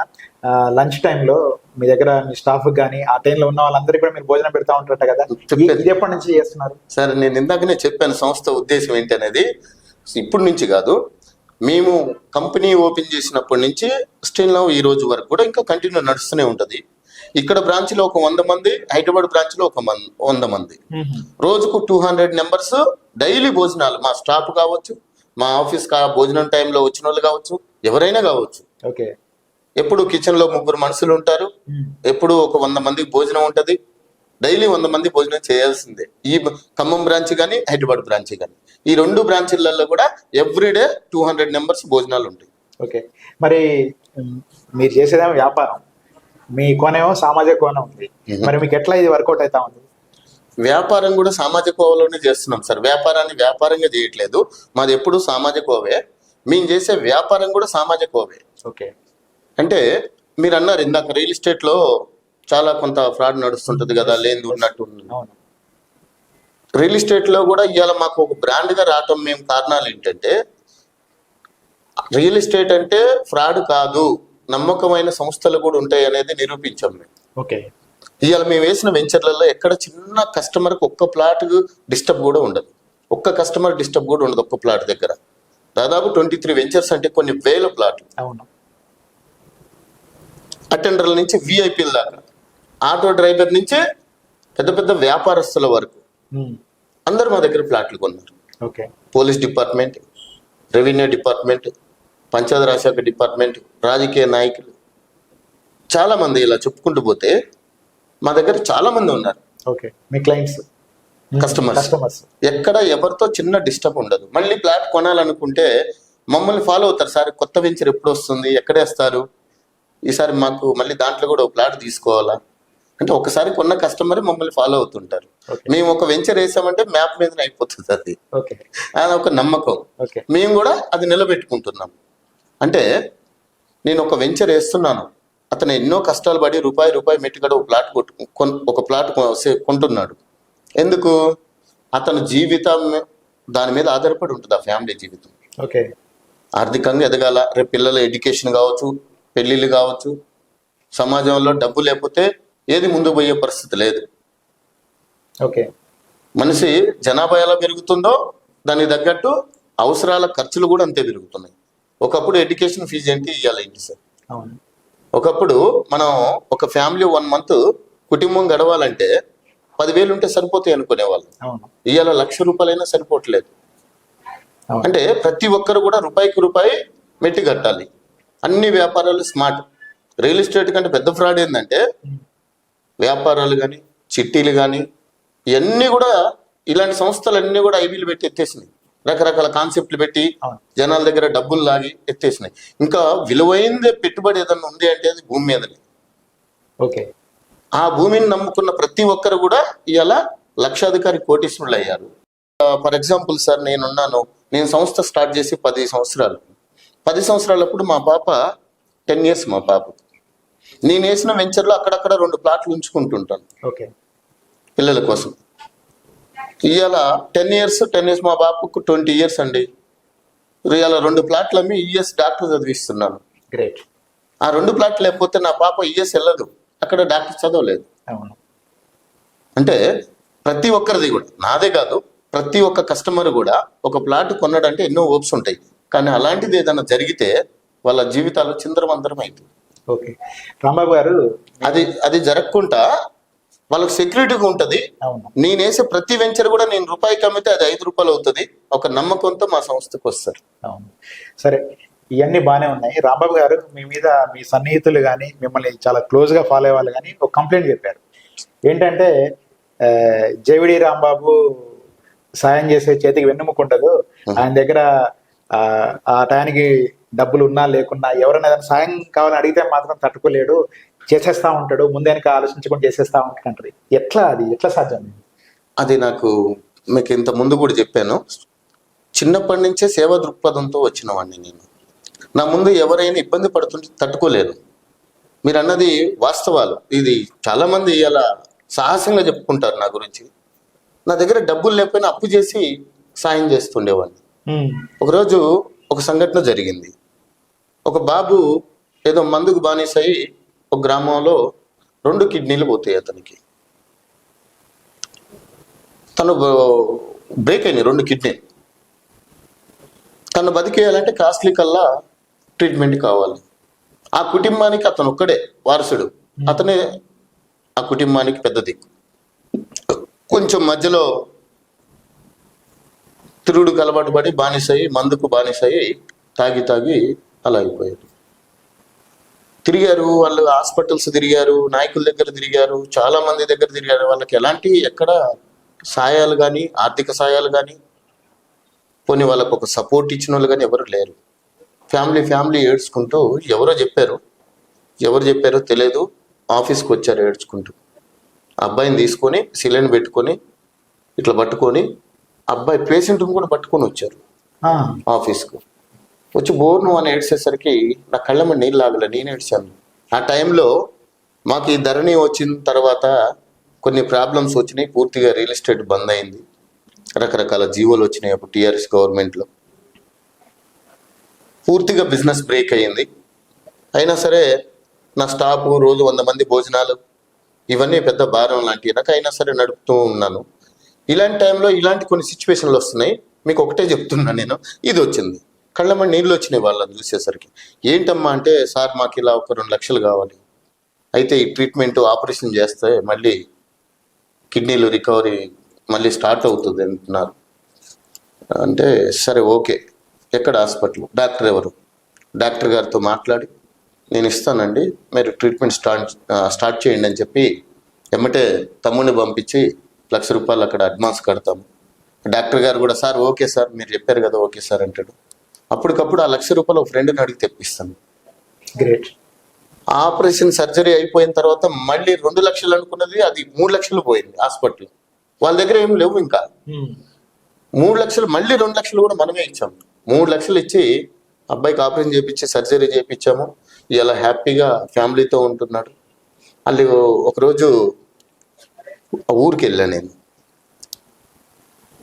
లంచ్ టైంలో మీ దగ్గర మీ స్టాఫ్ కానీ ఆ టైంలో ఉన్న వాళ్ళందరికీ కూడా మీరు భోజనం పెడతా ఉంటారట కదా. ఇది ఎప్పటి నుంచి చేస్తున్నారు? సరే, నేను ఇందాకనే చెప్పాను సంస్థ ఉద్దేశం ఏంటి అనేది. ఇప్పటి నుంచి కాదు, మేము కంపెనీ ఓపెన్ చేసినప్పటి నుంచి స్టిల్ నౌ ఈ రోజు వరకు కూడా ఇంకా కంటిన్యూ నడుస్తూనే ఉంటది. ఇక్కడ బ్రాంచ్ లో ఒక 100 మంది, హైదరాబాద్ బ్రాంచ్ లో ఒక 100 మంది, రోజుకు 200 మెంబర్స్ డైలీ భోజనాలు. మా స్టాఫ్ కావచ్చు, మా ఆఫీస్ భోజనం టైంలో వచ్చిన వాళ్ళు కావచ్చు, ఎవరైనా కావచ్చు. ఓకే. ఎప్పుడు కిచెన్ లో 3 మనుషులు ఉంటారు. ఎప్పుడు ఒక 100 మందికి భోజనం ఉంటది. డైలీ 100 మంది భోజనం చేయాల్సిందే. ఈ ఖమ్మం బ్రాంచ్ కానీ హైదరాబాద్ బ్రాంచ్ కానీ ఈ 2 బ్రాంచీలలో కూడా ఎవ్రీడే 200 మెంబర్స్ భోజనాలు ఉంటాయి. ఓకే. మరి మీరు చేసేదేమో వ్యాపారం, మీ కోనేమో సామాజిక కోణం ఉంది. మరి మీకు ఎట్లా ఇది వర్కౌట్ అవుతా ఉంది? వ్యాపారం కూడా సామాజిక కోవలోనే చేస్తున్నాం సార్. వ్యాపారాన్ని వ్యాపారంగా చేయట్లేదు. మాది ఎప్పుడు సామాజిక కోవే. మేము చేసే వ్యాపారం కూడా సామాజిక కోవే. ఓకే. అంటే మీరు అన్నారు ఇందాక రియల్ ఎస్టేట్ లో చాలా కొంత ఫ్రాడ్ నడుస్తుంటది కదా, లేని ఉన్నట్టు. రియల్ ఎస్టేట్ లో కూడా ఇవాళ మాకు ఒక బ్రాండ్ గా రావటం మేము కారణాలు ఏంటంటే, రియల్ ఎస్టేట్ అంటే ఫ్రాడ్ కాదు, నమ్మకమైన సంస్థలు కూడా ఉంటాయి అనేది నిరూపించాం మేము. ఓకే. ఇవాళ మేము వేసిన వెంచర్లలో ఎక్కడ చిన్న కస్టమర్కి ఒక్క ప్లాట్ డిస్టర్బ్ కూడా ఉండదు. ఒక్క కస్టమర్ డిస్టర్బ్ కూడా ఉండదు ఒక్క ప్లాట్ దగ్గర. దాదాపు 23 వెంచర్స్ అంటే కొన్ని వేల ప్లాట్లు. అటెండర్ల నుంచి విఐపీల దాకా, ఆటో డ్రైవర్ నుంచే పెద్ద పెద్ద వ్యాపారస్తుల వరకు అందరు మా దగ్గర ప్లాట్లు కొన్నారు. Okay. Police department, revenue department, Panchayati Raj శాఖ డిపార్ట్మెంట్, రాజకీయ నాయకులు, చాలా మంది ఇలా చెప్పుకుంటూ పోతే మా దగ్గర చాలా మంది ఉన్నారు. ఓకే. మీ క్లయింట్స్, కస్టమర్స్ ఎక్కడ ఎవరితో చిన్న డిస్టర్బ్ ఉండదు. మళ్ళీ ప్లాట్ కొనాలనుకుంటే మమ్మల్ని ఫాలో అవుతారు. సార్ కొత్త వెంచర్ ఎప్పుడు వస్తుంది, ఎక్కడేస్తారు, ఈసారి మాకు మళ్ళీ దాంట్లో కూడా ఒక ప్లాట్ తీసుకోవాలా అంటే ఒకసారి కొన్న కస్టమర్ మమ్మల్ని ఫాలో అవుతుంటారు. మేము ఒక వెంచర్ వేసామంటే మ్యాప్ మీద అయిపోతుంది అది. అది ఒక నమ్మకం. మేము కూడా అది నిలబెట్టుకుంటున్నాం. అంటే నేను ఒక వెంచర్ వేస్తున్నాను, అతను ఎన్నో కష్టాలు పడి రూపాయి మెట్టుగడ ఒక ప్లాట్ కొంటున్నాడు. ఎందుకు? అతని జీవితం దాని మీద ఆధారపడి ఉంటుంది, ఆ ఫ్యామిలీ జీవితం. ఆర్థికంగా ఎదగాల, రేపు పిల్లల ఎడ్యుకేషన్ కావచ్చు, పెళ్లిళ్ళు కావచ్చు, సమాజంలో డబ్బు లేకపోతే ఏది ముందు పోయే పరిస్థితి లేదు. ఓకే. మనిషి జనాభా ఎలా పెరుగుతుందో దానికి తగ్గట్టు అవసరాల ఖర్చులు కూడా అంతే పెరుగుతున్నాయి. ఒకప్పుడు ఎడ్యుకేషన్ ఫీజు ఏంటి ఇవ్వాలి ఏంటి సార్? అవును. ఒకప్పుడు మనం ఒక ఫ్యామిలీ 1 month కుటుంబం గడవాలంటే 10,000 ఉంటే సరిపోతాయి అనుకునేవాళ్ళు. అవును. ఇవాళ ₹1,00,000 సరిపోవట్లేదు. అవును. అంటే ప్రతి ఒక్కరు కూడా రూపాయికి రూపాయి మెట్టి కట్టాలి. అన్ని వ్యాపారాలు స్మార్ట్. రియల్ ఎస్టేట్ కంటే పెద్ద ఫ్రాడ్ ఏంటంటే వ్యాపారాలు కానీ చిట్టీలు కానీ ఇవన్నీ కూడా ఇలాంటి సంస్థలన్నీ కూడా ఐబీలు పెట్టి ఎత్తేసినాయి. రకరకాల కాన్సెప్ట్లు పెట్టి అవును. జనాల దగ్గర డబ్బులు లాగి ఎత్తేసినాయి. ఇంకా విలువైందే పెట్టుబడి ఏదన్నా ఉంది అంటే అది భూమి మీదనే. ఓకే. ఆ భూమిని నమ్ముకున్న ప్రతి ఒక్కరు కూడా ఇవాళ లక్షాధికారి కోటీశ్వరులు అయ్యారు. ఫర్ ఎగ్జాంపుల్ సార్, నేను సంస్థ స్టార్ట్ చేసి 10 సంవత్సరాలు. 10 సంవత్సరాలప్పుడు మా పాప 10 years. మా పాప నేను వేసిన వెంచర్లో అక్కడక్కడ 2 ప్లాట్లు ఉంచుకుంటుంటాను ఓకే. పిల్లల కోసం. ఇవాళ 10 years మా బాబుకు 20 years అండి. ఇవాళ 2 ప్లాట్లు అమ్మి ఈఎస్ డాక్టర్ చదివిస్తున్నాను. గ్రేట్. ఆ 2 ప్లాట్లు లేకపోతే నా పాప ఈఎస్ వెళ్ళదు, అక్కడ డాక్టర్ చదవలేదు. అవును. అంటే ప్రతి ఒక్కరిది కూడా, నాదే కాదు, ప్రతి ఒక్క కస్టమర్ కూడా ఒక ప్లాట్ కొన్నాడంటే ఎన్నో హోప్స్ ఉంటాయి. కానీ అలాంటిది ఏదైనా జరిగితే వాళ్ళ జీవితాలు చిందరవందరం అవుతుంది. ఓకే. రాంబాబు గారు, అది జరగకుండా వాళ్ళకి సెక్యూరిటీగా ఉంటుంది. అవును. నేను వేసే ప్రతి వెంచర్ కూడా నేను రూపాయికి అమ్మితే అది ₹5 అవుతుంది. ఒక నమ్మకంతో మా సంస్థకు వస్తారు. అవును. సరే, ఇవన్నీ బాగానే ఉన్నాయి. రాంబాబు గారు, మీ మీద మీ సన్నిహితులు కానీ మిమ్మల్ని చాలా క్లోజ్గా ఫాలో అయ్యే వాళ్ళు కానీ ఒక కంప్లైంట్ చెప్పారు. ఏంటంటే జేవిడి రాంబాబు సాయం చేసే చేతికి వెన్నుముక ఉండదు, ఆయన దగ్గర ఆ టయానికి డబ్బులు ఉన్నా లేకున్నా ఎవరైనా ఏదైనా సాయం కావాలని అడిగితే మాత్రం తట్టుకోలేడు, చేసేస్తా ఉంటాడు, ముందేనక ఆలోచించకుండా చేసేస్తా ఉంటాడు. ఎట్లా సాధ్యం? అది నాకు మీకు ఇంత ముందు కూడా చెప్పాను. చిన్నప్పటి నుంచే సేవా దృక్పథంతో వచ్చిన వాడిని నేను. నా ముందు ఎవరైనా ఇబ్బంది పడుతుంటే తట్టుకోలేను. మీరు అన్నది వాస్తవాలు. ఇది చాలా మంది ఇలా సాహసంగా చెప్పుకుంటారు నా గురించి. నా దగ్గర డబ్బులు లేకపోయినా అప్పు చేసి సాయం చేస్తుండేవాడిని. ఒకరోజు ఒక సంఘటన జరిగింది. ఒక బాబు ఏదో మందుకు బానిసై ఒక గ్రామంలో 2 కిడ్నీలు పోతాయి అతనికి. తను బ్రేక్ అయినాయి 2 కిడ్నీ. తను బతికేయాలంటే కాస్ట్లీ కల్లా ట్రీట్మెంట్ కావాలి. ఆ కుటుంబానికి అతను ఒక్కడే వారసుడు. అతనే ఆ కుటుంబానికి పెద్ద దిక్కు. కొంచెం మధ్యలో తిరుగుడుకు అలవాటు పడి మందుకు బానిసయి తాగి అలా అయిపోయారు. తిరిగారు వాళ్ళు, హాస్పిటల్స్ తిరిగారు, నాయకుల దగ్గర తిరిగారు, చాలా మంది దగ్గర తిరిగారు. వాళ్ళకి ఎక్కడ సాయాలు కానీ ఆర్థిక సాయాలు కానీ పోనీ వాళ్ళకు ఒక సపోర్ట్ ఇచ్చిన వాళ్ళు కానీ ఎవరు లేరు. ఫ్యామిలీ ఏడ్చుకుంటూ ఎవరో చెప్పారో తెలియదు, ఆఫీస్కి వచ్చారు ఏడ్చుకుంటూ. అబ్బాయిని తీసుకొని సిలిండర్ పెట్టుకొని ఇట్లా పట్టుకొని అబ్బాయి పేషెంట్ని కూడా పట్టుకొని వచ్చారు ఆఫీస్కు. వచ్చి బోర్ను అని ఏడ్చేసరికి నా కళ్ళమ్మ నీళ్ళు లాగలే, నేను ఏడ్చాను. ఆ టైంలో మాకు ఈ ధరణి వచ్చిన తర్వాత కొన్ని ప్రాబ్లమ్స్ వచ్చినాయి. పూర్తిగా రియల్ ఎస్టేట్ బంద్ అయింది. రకరకాల జీవోలు వచ్చినాయి. అప్పుడు టీఆర్ఎస్ గవర్నమెంట్లో పూర్తిగా బిజినెస్ బ్రేక్ అయ్యింది. అయినా సరే నా స్టాఫ్ రోజు 100 మంది భోజనాలు ఇవన్నీ పెద్ద భారం లాంటివి నాకు అయినా సరే నడుపుతూ ఉన్నాను. ఇలాంటి టైంలో ఇలాంటి కొన్ని సిచ్యువేషన్లు వస్తున్నాయి. మీకు ఒకటే చెప్తున్నా నేను, ఇది వచ్చింది. కళ్ళమ్మ నీళ్ళు వచ్చినాయి వాళ్ళని చూసేసరికి. ఏంటమ్మా అంటే, సార్ మాకు ఇలా ఒక 2 లక్షలు కావాలి, అయితే ఈ ట్రీట్మెంట్ ఆపరేషన్ చేస్తే మళ్ళీ కిడ్నీలు రికవరీ మళ్ళీ స్టార్ట్ అవుతుంది అంటున్నారు. అంటే సరే ఓకే, ఎక్కడ హాస్పిటల్, డాక్టర్ ఎవరు, డాక్టర్ గారితో మాట్లాడి నేను ఇస్తానండి, మీరు ట్రీట్మెంట్ స్టార్ట్ చేయండి అని చెప్పి ఎమ్మటే తమ్ముడిని పంపించి ₹1,00,000 అక్కడ అడ్వాన్స్ కడతాము. డాక్టర్ గారు కూడా సార్ ఓకే సార్, మీరు చెప్పారు కదా ఓకే సార్ అంటాడు. అప్పటికప్పుడు ఆ ₹1,00,000 ఒక ఫ్రెండ్ని అడిగి తెప్పిస్తాను. గ్రేట్. ఆపరేషన్ సర్జరీ అయిపోయిన తర్వాత మళ్ళీ 2 లక్షలు అనుకున్నది అది 3 లక్షలు పోయింది హాస్పిటల్. వాళ్ళ దగ్గర ఏం లేవు ఇంకా. 3 లక్షలు మళ్ళీ 2 లక్షలు కూడా మనమే ఇచ్చాము. 3 లక్షలు ఇచ్చి అబ్బాయికి ఆపరేషన్ చేయించి సర్జరీ చేయించాము. ఇలా హ్యాపీగా ఫ్యామిలీతో ఉంటున్నాడు. వాళ్ళు ఒకరోజు ఊరికి వెళ్ళాను నేను.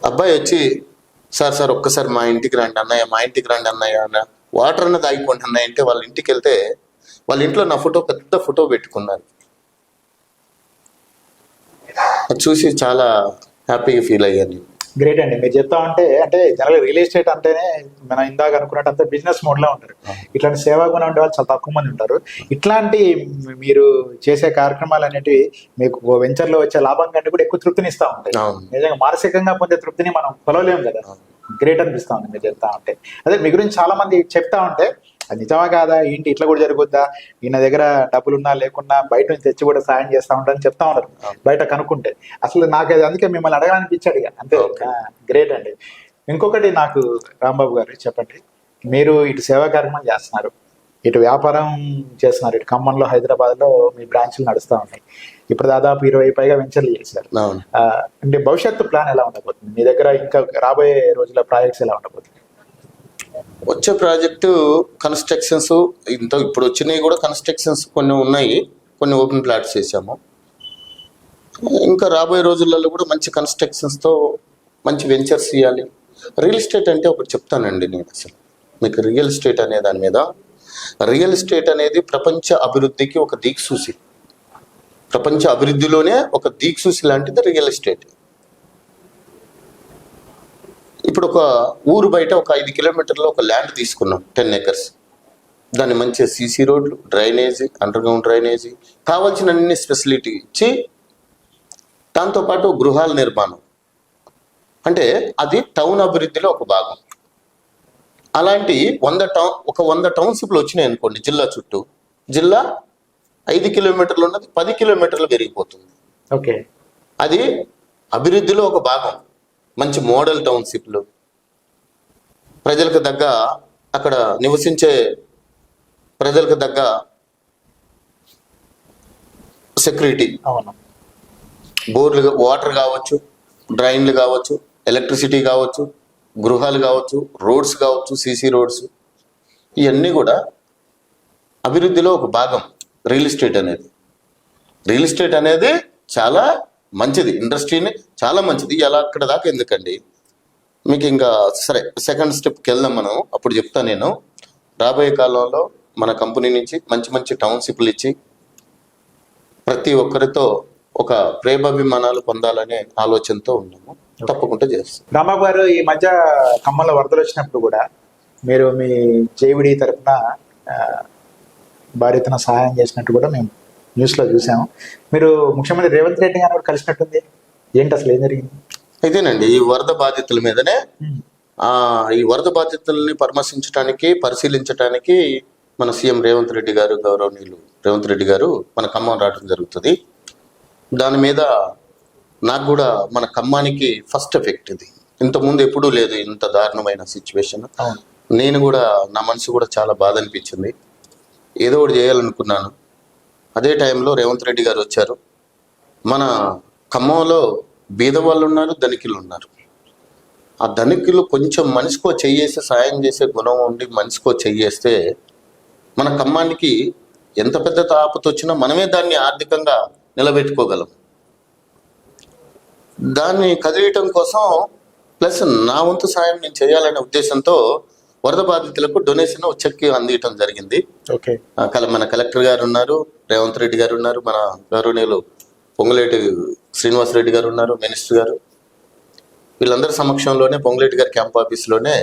అబ్బాయి వచ్చి సార్ ఒక్కసారి మా ఇంటికి రండి అన్నయ్య, మా ఇంటికి రండి అన్నయ్య అన్న, వాటర్ అన్నది ఆగిపోండి అన్నయ్య అంటే వాళ్ళ ఇంటికి వెళ్తే వాళ్ళ ఇంట్లో నా ఫోటో పెద్ద ఫోటో పెట్టుకున్నారు. అది చూసి చాలా హ్యాపీగా ఫీల్ అయ్యాను నేను. గ్రేట్ అండి. మీరు చెప్తా ఉంటే అంటే జనరల్ రియల్ ఎస్టేట్ అంటేనే మనం ఇందాక అనుకున్నట్టు అంతా బిజినెస్ మోడ్ లో ఉంటారు. ఇట్లాంటి సేవా గుణం ఉండే వాళ్ళు చాలా తక్కువ మంది ఉంటారు. ఇట్లాంటి మీరు చేసే కార్యక్రమాలు అనేటివి మీకు వెంచర్ లో వచ్చే లాభం కంటే కూడా ఎక్కువ తృప్తిని ఇస్తా ఉంటాయి. అవును. నిజంగా మానసికంగా పొందే తృప్తిని మనం కొలవలేము కదా. గ్రేట్ అనిపిస్తా ఉంది మీరు చెప్తా ఉంటే. అదే మీ గురించి చాలా మంది చెప్తా ఉంటే అది నిజమా కాదా, ఏంటి ఇట్లా కూడా జరుగుద్దా, ఈయన దగ్గర డబ్బులున్నా లేకున్నా బయట నుంచి తెచ్చి కూడా సాయం చేస్తా ఉంటారని చెప్తా ఉన్నారు బయట కనుక్కుంటే. అసలు నాకు అది అందుకే మిమ్మల్ని అడగాలనిపించాడు ఇక అంతే. గ్రేట్ అండి. ఇంకొకటి నాకు రాంబాబు గారు చెప్పండి, మీరు ఇటు సేవా కార్యక్రమం చేస్తున్నారు, ఇటు వ్యాపారం చేస్తున్నారు, ఇటు ఖమ్మంలో హైదరాబాద్లో మీ బ్రాంచ్లు నడుస్తూ ఉన్నాయి, ఇప్పుడు దాదాపు 20 పైగా వెంచర్లు చేశారు. అవును. అంటే భవిష్యత్తు ప్లాన్ ఎలా ఉండబోతుంది మీ దగ్గర, ఇంకా రాబోయే రోజుల ప్రాజెక్ట్స్ ఎలా ఉండబోతుంది? వచ్చే ప్రాజెక్టు కన్స్ట్రక్షన్స్ ఇప్పుడు వచ్చినాయి కూడా కన్స్ట్రక్షన్స్ కొన్ని ఉన్నాయి, కొన్ని ఓపెన్ ప్లాట్స్ చేసాము. ఇంకా రాబోయే రోజులలో కూడా మంచి కన్స్ట్రక్షన్స్తో మంచి వెంచర్స్ ఇవ్వాలి. రియల్ ఎస్టేట్ అంటే ఒకటి చెప్తానండి నేను, అసలు మీకు రియల్ ఎస్టేట్ అనే దాని మీద, రియల్ ఎస్టేట్ అనేది ప్రపంచ అభివృద్ధికి ఒక దిక్సూచి, ప్రపంచ అభివృద్ధిలోనే ఒక దిక్సూచి లాంటిది రియల్ ఎస్టేట్. ఇప్పుడు ఒక ఊరు బయట ఒక 5 కిలోమీటర్లో ఒక ల్యాండ్ తీసుకున్నాం, 10 acres. దాన్ని మంచిగా సీసీ రోడ్లు, డ్రైనేజీ, అండర్ గ్రౌండ్ డ్రైనేజీ, కావాల్సిన అన్ని ఫెసిలిటీ ఇచ్చి దాంతోపాటు గృహాల నిర్మాణం, అంటే అది టౌన్ అభివృద్ధిలో ఒక భాగం. అలాంటి 100 టౌన్షిప్లు వచ్చినాయి అనుకోండి జిల్లా చుట్టూ, జిల్లా 5 కిలోమీటర్లు ఉన్నది 10 కిలోమీటర్లు పెరిగిపోతుంది. ఓకే, అది అభివృద్ధిలో ఒక భాగం. మంచి మోడల్ టౌన్షిప్లు, ప్రజలకు దగ్గ, అక్కడ నివసించే ప్రజలకు దగ్గ సెక్యూరిటీ, బోర్లు, వాటర్ కావచ్చు, డ్రైన్లు కావచ్చు, ఎలక్ట్రిసిటీ కావచ్చు, గృహాలు కావచ్చు, రోడ్స్ కావచ్చు, సీసీ రోడ్స్, ఇవన్నీ కూడా అభివృద్ధిలో ఒక భాగం. రియల్ ఎస్టేట్ అనేది చాలా మంచిది, ఇండస్ట్రీని చాలా మంచిది. ఎలా అక్కడ దాకా ఎందుకండి, మీకు ఇంకా సరే సెకండ్ స్టెప్కి వెళ్దాం మనం, అప్పుడు చెప్తా నేను. రాబోయే కాలంలో మన కంపెనీ నుంచి మంచి మంచి టౌన్షిప్లు ఇచ్చి ప్రతి ఒక్కరితో ఒక ప్రేమాభిమానాలు పొందాలనే ఆలోచనతో ఉన్నాము. తప్పకుండా చేస్తాం. రాంబాబు గారు, ఈ మధ్య ఖమ్మంలో వరదలు వచ్చినప్పుడు కూడా మీరు మీ జేవిడి తరఫున భారీ ఎత్తున సహాయం చేసినట్టు కూడా మేము న్యూస్లో చూసాము. మీరు ముఖ్యమంత్రి రేవంత్ రెడ్డి గారు కలిసినట్టుంది, ఏంటి అసలు ఏం జరిగింది? అయితేనండి, ఈ వరద బాధితుల మీదనే, ఈ వరద బాధితుల్ని పరిశీలించడానికి మన సీఎం రేవంత్ రెడ్డి గారు, గౌరవనీయులు రేవంత్ రెడ్డి గారు మన ఖమ్మం రావడం జరుగుతుంది. దాని మీద నాకు కూడా మన ఖమ్మానికి ఫస్ట్ ఎఫెక్ట్ ఇది. ఇంతకుముందు ఎప్పుడూ లేదు ఇంత దారుణమైన సిచ్యువేషన్. నేను కూడా, నా మనసు కూడా చాలా బాధ అనిపించింది. ఏదో ఒకటి చేయాలనుకున్నాను. అదే టైంలో రేవంత్ రెడ్డి గారు వచ్చారు. మన ఖమ్మంలో బీద వాళ్ళు ఉన్నారు, ధనికులు ఉన్నారు. ఆ ధనికులు కొంచెం మనిషికో చెయ్యేసి సాయం చేసే గుణం ఉండి మనిషికో చెయ్యేస్తే మన ఖమ్మానికి ఎంత పెద్ద ఆపత వచ్చినా మనమే దాన్ని ఆర్థికంగా నిలబెట్టుకోగలం. దాన్ని కదిలియటం కోసం ప్లస్ నా వంతు సాయం నేను చేయాలనే ఉద్దేశంతో వరద బాధితులకు డొనేషన్ చెక్ అందించడం జరిగింది. ఓకే, మన కలెక్టర్ గారు ఉన్నారు, రేవంత్ రెడ్డి గారు ఉన్నారు, మన గౌరవనీయులు పొంగులేటి శ్రీనివాసరెడ్డి గారు ఉన్నారు, మినిస్టర్ గారు. వీళ్ళందరి సమక్షంలోనే పొంగులేటి గారి క్యాంప్ ఆఫీస్లోనే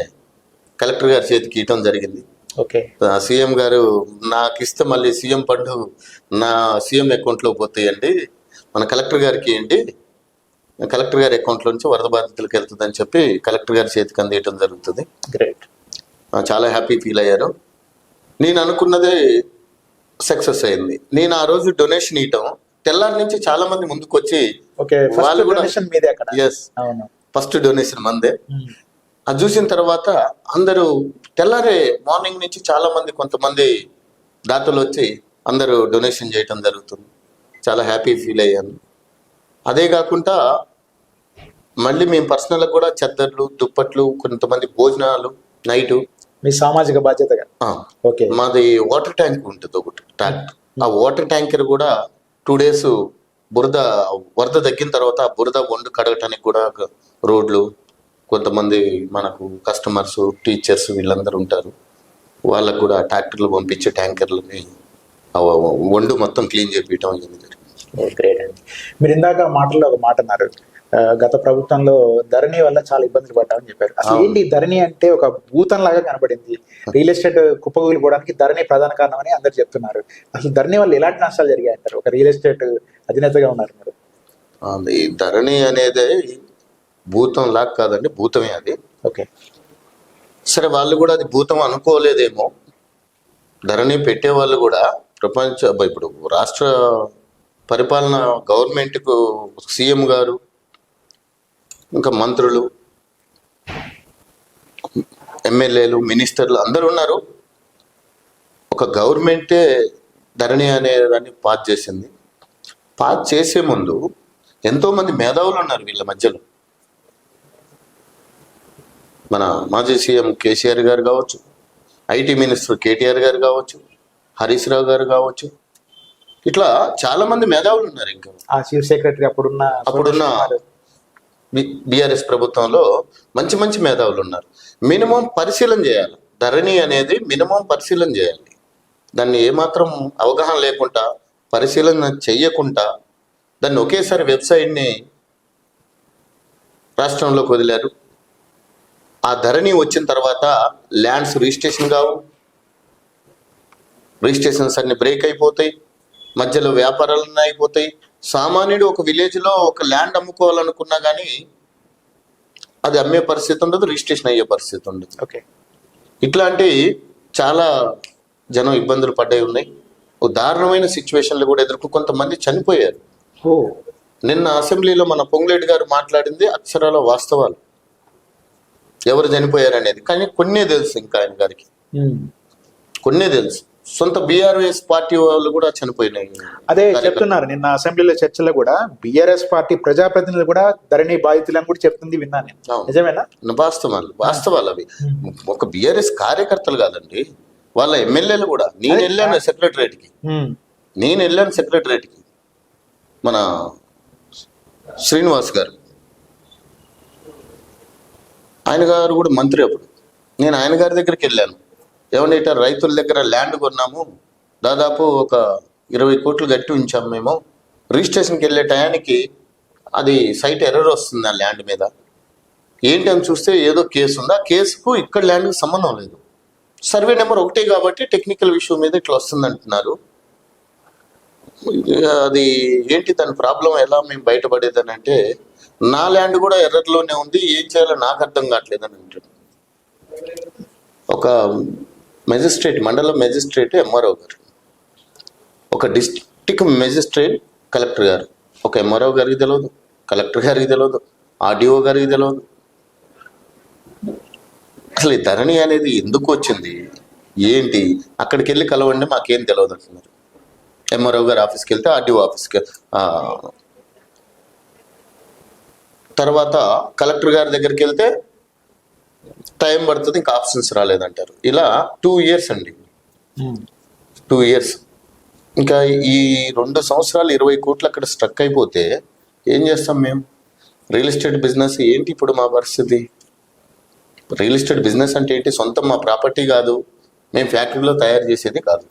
కలెక్టర్ గారి చేతికి ఇవ్వడం జరిగింది. ఓకే, సీఎం గారు నాకు ఇస్తే మళ్ళీ సీఎం ఫండ్ నా సీఎం అకౌంట్లో పోతాయండి, మన కలెక్టర్ గారికి ఇవ్వండి, కలెక్టర్ గారి అకౌంట్లో నుంచి వరద బాధితులకు వెళ్తుందని చెప్పి కలెక్టర్ గారి చేతికి అందించడం జరుగుతుంది. గ్రేట్, చాలా హ్యాపీ ఫీల్ అయ్యారు. నేను అనుకున్నదే సక్సెస్ అయింది. నేను ఆ రోజు డొనేషన్ ఇవ్వటం తెల్లారి నుంచి చాలా మంది ముందుకు వచ్చి వాళ్ళు కూడా ఫస్ట్ డొనేషన్ మందే. అది చూసిన తర్వాత అందరూ తెల్లారే మార్నింగ్ నుంచి చాలా మంది, కొంతమంది దాతలు వచ్చి అందరూ డొనేషన్ చేయటం జరుగుతుంది. చాలా హ్యాపీ ఫీల్ అయ్యాను. అదే కాకుండా మళ్ళీ మేము పర్సనల్గా కూడా చెద్దర్లు, దుప్పట్లు, కొంతమంది భోజనాలు నైటు మీ సామాజిక బాధ్యతగా. ఓకే, మాది వాటర్ ట్యాంక్ ఉంటుంది ఒకటి ట్యాంక్. ఆ వాటర్ ట్యాంకర్ కూడా 2 days వరద తగ్గిన తర్వాత బురద వండు కడగటానికి కూడా రోడ్లు, కొంతమంది మనకు కస్టమర్స్, టీచర్స్ వీళ్ళందరూ ఉంటారు, వాళ్ళకు కూడా ట్రాక్టర్లు పంపించి ట్యాంకర్లని ఆ ఒండు మొత్తం క్లీన్ చేపించడం అయింది జరిగింది. గ్రేట్ అండి. మీరు ఇందాక మాటల్లో ఒక మాట అన్నారు, గత ప్రభుత్వంలో ధరణి వల్ల చాలా ఇబ్బందులు పడ్డామని చెప్పారు. అసలు ఏంటి ధరణి అంటే? ఒక భూతం లాగా కనబడింది. రియల్ ఎస్టేట్ కుప్పకూలిపోవడానికి ధరణి ప్రధాన కారణం అని అందరు చెప్తున్నారు. అసలు ధరణి వల్ల ఎలాంటి నష్టాలు జరిగాయి అంటారు? ఒక రియల్ ఎస్టేట్ అధినేతగా ఉన్నారు మీరు. ఈ ధరణి అనేది భూతం లాగా కాదండి, భూతమే అది. ఓకే. సరే, వాళ్ళు కూడా అది భూతం అనుకోలేదేమో. ధరణి పెట్టే వాళ్ళు కూడా ఇప్పుడు రాష్ట్ర పరిపాలన గవర్నమెంట్కు సీఎం గారు, ఇంకా మంత్రులు, ఎమ్మెల్యేలు, మినిస్టర్లు అందరూ ఉన్నారు. ఒక గవర్నమెంటే ధరణి అనే దాన్ని పాస్ చేసింది. పాస్ చేసే ముందు ఎంతోమంది మేధావులు ఉన్నారు వీళ్ళ మధ్యలో. మన మాజీ సీఎం కేసీఆర్ గారు కావచ్చు, ఐటీ మినిస్టర్ కేటీఆర్ గారు కావచ్చు, హరీష్ రావు గారు కావచ్చు, ఇట్లా చాలా మంది మేధావులు ఉన్నారు. ఇంకా ఆ చీఫ్ సెక్రటరీ అప్పుడున్న బీఆర్ఎస్ ప్రభుత్వంలో మంచి మంచి మేధావులు ఉన్నారు. మినిమం పరిశీలన చేయాలి. ధరణి అనేది మినిమం పరిశీలన చేయాలి. దాన్ని ఏమాత్రం అవగాహన లేకుండా, పరిశీలన చెయ్యకుండా దాన్ని ఒకేసారి వెబ్సైట్ని రాష్ట్రంలోకి వదిలారు. ఆ ధరణి వచ్చిన తర్వాత ల్యాండ్స్ రిజిస్ట్రేషన్ కావు, రిజిస్ట్రేషన్స్ అన్ని బ్రేక్ అయిపోతాయి, మధ్యలో వ్యాపారాలన్నీ అయిపోతాయి. సామాన్యుడు ఒక విలేజ్లో ఒక ల్యాండ్ అమ్ముకోవాలనుకున్నా కానీ అది అమ్మే పరిస్థితి ఉండదు, రిజిస్ట్రేషన్ అయ్యే పరిస్థితి ఉండదు. ఓకే. ఇట్లాంటి చాలా జనం ఇబ్బందులు పడ్డాయి ఉన్నాయి. దారుణమైన సిచ్యువేషన్లు కూడా కొంతమంది చనిపోయారు. నిన్న అసెంబ్లీలో మన పొంగులేటి గారు మాట్లాడింది అక్షరాల వాస్తవాలు. ఎవరు చనిపోయారు అనేది, కానీ కొన్నే తెలుసు. ఇంకా ఆయన గారికి కొన్నే తెలుసు. సొంత బీఆర్ఎస్ పార్టీ వాళ్ళు కూడా చనిపోయినాయి. అదే చెప్తున్నారు. నిన్న అసెంబ్లీలో చర్చలో కూడా బీఆర్ఎస్ పార్టీ ప్రజాప్రతినిధులు కూడా ధరణి బాధితులని కూడా చెప్తుంది, విన్నాను. నిజమేనా? వాస్తవాలు అవి. ఒక బీఆర్ఎస్ కార్యకర్తలు కాదండి, వాళ్ళ ఎమ్మెల్యేలు కూడా. నేను వెళ్ళాను సెక్రటరేట్కి, మన శ్రీనివాస్ గారు, ఆయన గారు కూడా మంత్రి అప్పుడు. నేను ఆయన గారి దగ్గరికి వెళ్ళాను. ఏమంటే ఇట్లా రైతుల దగ్గర ల్యాండ్ కొన్నాము, దాదాపు ఒక 20 కోట్లు కట్టి ఉంచాము మేము. రిజిస్ట్రేషన్కి వెళ్ళే టయానికి అది సైట్ ఎర్రర్ వస్తుంది ఆ ల్యాండ్ మీద. ఏంటి అని చూస్తే ఏదో కేసు ఉంది. ఆ కేసుకు ఇక్కడ ల్యాండ్కి సంబంధం లేదు. సర్వే నెంబర్ 1 కాబట్టి టెక్నికల్ ఇష్యూ మీద ఇట్లా వస్తుంది అంటున్నారు. అది ఏంటి దాని ప్రాబ్లం, ఎలా మేము బయటపడేదని అంటే, నా ల్యాండ్ కూడా ఎర్రర్లోనే ఉంది, ఏం చేయాలో నాకు అర్థం కావట్లేదు అని అంటాడు. ఒక మెజిస్ట్రేట్, మండల మెజిస్ట్రేట్ ఎంఆర్ఓ గారు, ఒక డిస్ట్రిక్ట్ మెజిస్ట్రేట్ కలెక్టర్ గారు, ఒక ఎంఆర్ఓ గారికి తెలియదు, కలెక్టర్ గారికి తెలియదు, ఆర్డీఓ గారికి తెలియదు. అసలు ఈ ధరణి అనేది ఎందుకు వచ్చింది, ఏంటి? అక్కడికి వెళ్ళి కలవండి, మాకేం తెలియదు అంటున్నారు. ఎంఆర్ఓ గారు ఆఫీస్కి వెళ్తే ఆర్డీఓ ఆఫీస్కి, తర్వాత కలెక్టర్ గారి దగ్గరికి వెళ్తే టైం పడుతుంది, ఇంకా ఆప్షన్స్ రాలేదంటారు. ఇలా 2 years అండి, 2 years. ఇంకా ఈ 2 సంవత్సరాలు 20 కోట్లు అక్కడ స్ట్రక్ అయిపోతే ఏం చేస్తాం మేము? రియల్ ఎస్టేట్ బిజినెస్ ఏంటి ఇప్పుడు మా పరిస్థితి? రియల్ ఎస్టేట్ బిజినెస్ అంటే ఏంటి? సొంతం మా ప్రాపర్టీ కాదు, మేము ఫ్యాక్టరీలో తయారు చేసేది కాదు.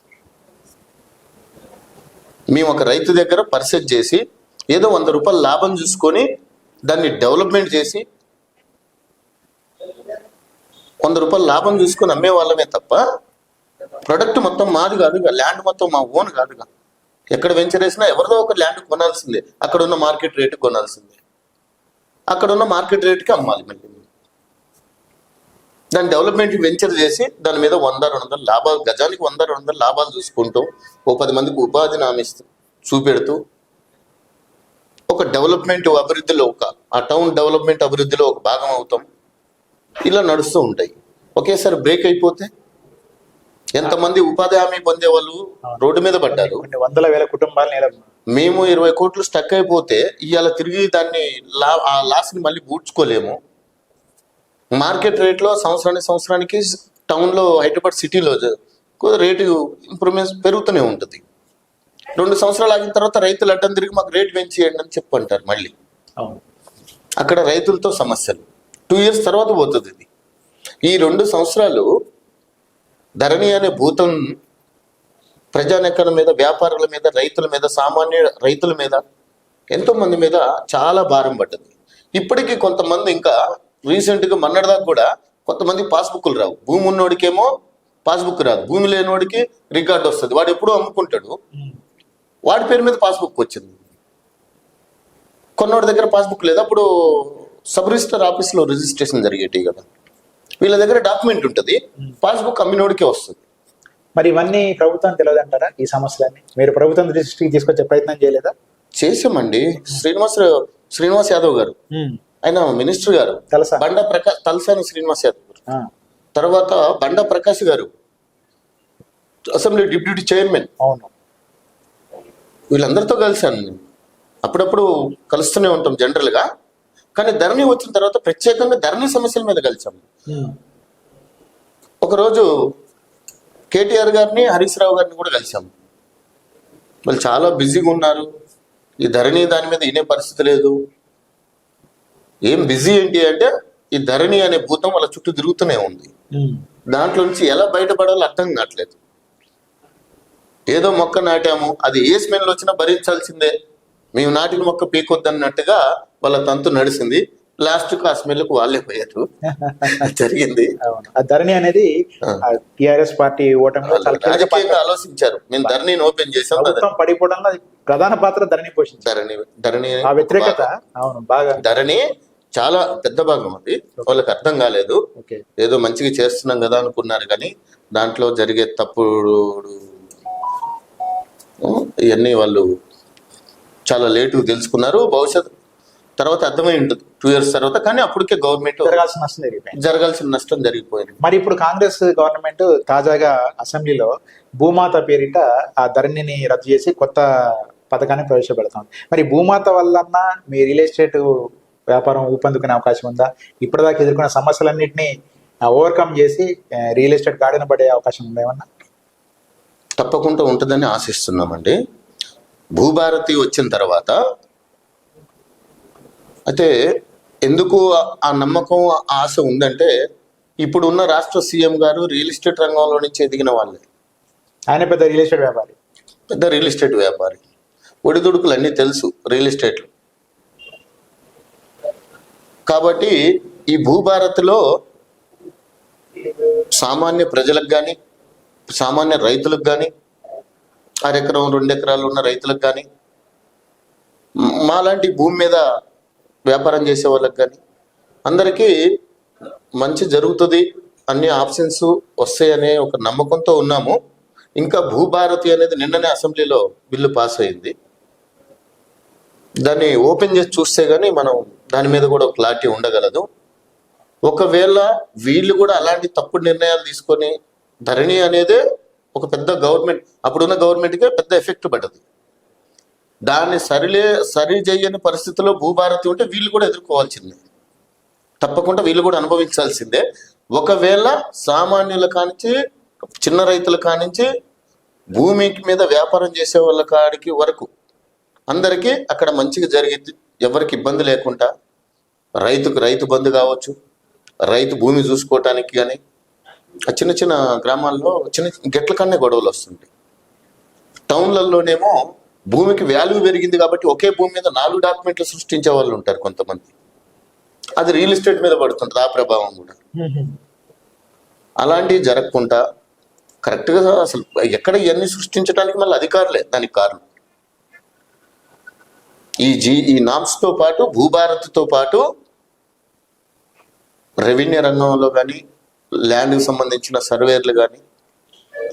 మేము ఒక రైతు దగ్గర పర్చేజ్ చేసి ఏదో 100 రూపాయలు లాభం చూసుకొని దాన్ని డెవలప్మెంట్ చేసి 100 రూపాయలు లాభం చూసుకొని అమ్మే వాళ్ళమే తప్ప ప్రొడక్ట్ మొత్తం మాది కాదుగా, ల్యాండ్ మొత్తం మా ఓన్ కాదుగా. ఎక్కడ వెంచర్ వేసినా ఎవరిదో ఒక ల్యాండ్ కొనాల్సిందే, అక్కడున్న మార్కెట్ రేటు కొనాల్సిందే, అక్కడున్న మార్కెట్ రేటుకి అమ్మాలి. మళ్ళీ దాన్ని డెవలప్మెంట్ వెంచర్ చేసి దాని మీద 100-200 లాభాలు, గజానికి 100-200 లాభాలు చూసుకుంటూ ఓ 10 మందికి ఉపాధిని హామీస్తూ చూపెడుతూ ఒక డెవలప్మెంట్ అభివృద్ధిలో, ఆ టౌన్ డెవలప్మెంట్ అభివృద్ధిలో ఒక భాగం అవుతాం. ఇలా నడుస్తూ ఉంటాయి. ఒకేసారి బ్రేక్ అయిపోతే ఎంతమంది ఉపాధి హామీ పొందే వాళ్ళు రోడ్డు మీద పడ్డారు. 100,000 కుటుంబాలు. మేము 20 కోట్లు స్టక్ అయిపోతే ఇవాళ తిరిగి దాన్ని ఆ లాస్ని మళ్ళీ పూడ్చుకోలేము. మార్కెట్ రేట్లో సంవత్సరానికి టౌన్లో, హైదరాబాద్ సిటీలో రేటు ఇంప్రూవ్మెంట్స్ పెరుగుతూనే ఉంటుంది. 2 సంవత్సరాలు ఆగిన తర్వాత రైతులు అడ్డం తిరిగి మాకు రేటు పెంచేయండి అని చెప్పంటారు. మళ్ళీ అక్కడ రైతులతో సమస్యలు. 2 years తర్వాత పోతుంది ఇది. ఈ 2 సంవత్సరాలు ధరణి అనే భూతం ప్రజానీకరణ మీద, వ్యాపారుల మీద, రైతుల మీద, సామాన్య రైతుల మీద, ఎంతో మంది మీద చాలా భారం పడ్డది. ఇప్పటికీ కొంతమంది ఇంకా రీసెంట్గా మొన్నటిదాకా కూడా కొంతమంది పాస్బుక్లు రావు. భూమి ఉన్నోడికేమో పాస్బుక్ రాదు, భూమి లేనివాడికి రికార్డు వస్తుంది. వాడు ఎప్పుడూ అమ్ముకుంటాడు, వాడి పేరు మీద పాస్బుక్ వచ్చింది. కొన్నోడి దగ్గర పాస్బుక్ లేదు. అప్పుడు సబ్ రిజిస్టర్ ఆఫీస్లో రిజిస్ట్రేషన్ జరిగేటి కదా, వీళ్ళ దగ్గర డాక్యుమెంట్ ఉంటుంది, పాస్బుక్ అమ్మినోడికే వస్తుంది. మరి ఇవన్నీ ప్రభుత్వం తెలియదంటారా? ఈ సమస్యలన్నీ మీరు ప్రభుత్వం దృష్టికి తీసుకొచ్చే ప్రయత్నం చేయలేదా? చేసామండి. శ్రీనివాస్ యాదవ్ గారు, ఆయన మినిస్టర్ గారు, తెలుసా? తలసాని శ్రీనివాస్ యాదవ్ గారు, తర్వాత బండా ప్రకాష్ గారు అసెంబ్లీ డిప్యూటీ చైర్మన్. అవును, వీళ్ళందరితో కలిశాను నేను. అప్పుడప్పుడు కలుస్తూనే ఉంటాం జనరల్ గా, కానీ ధరణి వచ్చిన తర్వాత ప్రత్యేకంగా ధరణి సమస్యల మీద కలిసాము. ఒకరోజు కేటీఆర్ గారిని, హరీష్ రావు గారిని కూడా కలిసాము. వాళ్ళు చాలా బిజీగా ఉన్నారు, ఈ ధరణి దాని మీద వినే పరిస్థితి లేదు. ఏం బిజీ ఏంటి అంటే, ఈ ధరణి అనే భూతం వాళ్ళ చుట్టూ తిరుగుతూనే ఉంది. దాంట్లో నుంచి ఎలా బయటపడాలో అర్థం కావట్లేదు. ఏదో మొక్క నాటాము, అది ఏ స్మెల్ వచ్చినా భరించాల్సిందే, మేము నాటిన మొక్క పీకొద్దన్నట్టుగా వాళ్ళ తంతు నడిచింది. లాస్ట్ కు ఆ స్మెల్ కు వాళ్ళే పోయారు. జరిగింది. ఆ ధరణి అనేది టిఆర్ఎస్ పార్టీ ఓటమిలో రాజకీయంగా ఆలోచించారు. మేము ధరణిని ఓపెన్ చేసాం, పడిపోవడంలో ప్రధాన పాత్ర ధరణి పోషించారు. ధరణి ఆ వ్యతిరేకత, అవును, బాగా ధరణి చాలా పెద్ద భాగం అది. వాళ్ళకి అర్థం కాలేదు, ఏదో మంచిగా చేస్తున్నాం కదా అనుకున్నారు, కానీ దాంట్లో జరిగే తప్పుడు ఇవన్నీ వాళ్ళు చాలా లేటుగా తెలుసుకున్నారు. భవిష్యత్ తర్వాత అర్థమై ఉంటుంది 2 years తర్వాత, కానీ అప్పటికే గవర్నమెంట్ జరగాల్సిన నష్టం జరిగిపోయింది. మరి ఇప్పుడు కాంగ్రెస్ గవర్నమెంట్ తాజాగా అసెంబ్లీలో భూమాత పేరిట ఆ ధరణిని రద్దు చేసి కొత్త పథకాన్ని ప్రవేశపెడతాం. మరి భూమాత వల్లన్నా మీ రియల్ ఎస్టేట్ వ్యాపారం ఊపందుకునే అవకాశం ఉందా? ఇప్పటిదాకా ఎదుర్కొన్న సమస్యలన్నింటినీ ఓవర్కమ్ చేసి రియల్ ఎస్టేట్ గాడిన పడే అవకాశం ఉందా ఏమన్నా? తప్పకుండా ఉంటుందని ఆశిస్తున్నామండి. భూభారతి వచ్చిన తర్వాత అయితే ఎందుకు ఆ నమ్మకం, ఆశ ఉందంటే, ఇప్పుడు ఉన్న రాష్ట్ర సీఎం గారు రియల్ ఎస్టేట్ రంగంలో నుంచి ఎదిగిన వాళ్ళే. ఆయన పెద్ద రియల్ ఎస్టేట్ వ్యాపారి, ఒడిదుడుకులు అన్నీ తెలుసు రియల్ ఎస్టేట్లు. కాబట్టి ఈ భూభారతిలో సామాన్య ప్రజలకు కానీ, సామాన్య రైతులకు కానీ, 1 ఎకరం 2 ఎకరాలు ఉన్న రైతులకు కానీ, మాలాంటి భూమి మీద వ్యాపారం చేసే వాళ్ళకి కానీ అందరికీ మంచి జరుగుతుంది, అన్ని ఆప్షన్స్ వస్తాయనే ఒక నమ్మకంతో ఉన్నాము. ఇంకా భూభారతి అనేది నిన్ననే అసెంబ్లీలో బిల్లు పాస్ అయింది. దాన్ని ఓపెన్ చేసి చూస్తే కానీ మనం దాని మీద కూడా క్లారిటీ ఉండగలదు. ఒకవేళ వీళ్ళు కూడా అలాంటి తప్పుడు నిర్ణయాలు తీసుకొని, ధరణి అనేదే ఒక పెద్ద గవర్నమెంట్, అప్పుడున్న గవర్నమెంట్కే పెద్ద ఎఫెక్ట్ పడ్డది. దాన్ని సరి చేయని పరిస్థితిలో భూభారతి ఉంటే వీళ్ళు కూడా ఎదుర్కోవాల్సిందే, తప్పకుండా వీళ్ళు కూడా అనుభవించాల్సిందే. ఒకవేళ సామాన్యుల కానించి, చిన్న రైతుల కానించి, భూమి మీద వ్యాపారం చేసే వాళ్ళ కాడికి వరకు అందరికీ అక్కడ మంచిగా జరిగింది, ఎవరికి ఇబ్బంది లేకుండా. రైతు బంధు కావచ్చు, రైతు భూమి చూసుకోవటానికి కానీ, చిన్న చిన్న గ్రామాల్లో చిన్న గెట్ల కన్నా గొడవలు వస్తుంటాయి. టౌన్లలోనేమో భూమికి వాల్యూ పెరిగింది కాబట్టి ఒకే భూమి మీద 4 డాక్యుమెంట్లు సృష్టించే వాళ్ళు ఉంటారు కొంతమంది. అది రియల్ ఎస్టేట్ మీద పడుతుంటుంది ఆ ప్రభావం కూడా. అలాంటివి జరగకుండా కరెక్ట్గా అసలు ఎక్కడ ఇవన్నీ సృష్టించడానికి మళ్ళీ అధికారులే దానికి కారణం. ఈ నామ్స్తో పాటు, భూభారతితో పాటు రెవెన్యూ రంగంలో కానీ, ల్యాండ్కి సంబంధించిన సర్వేర్లు కానీ,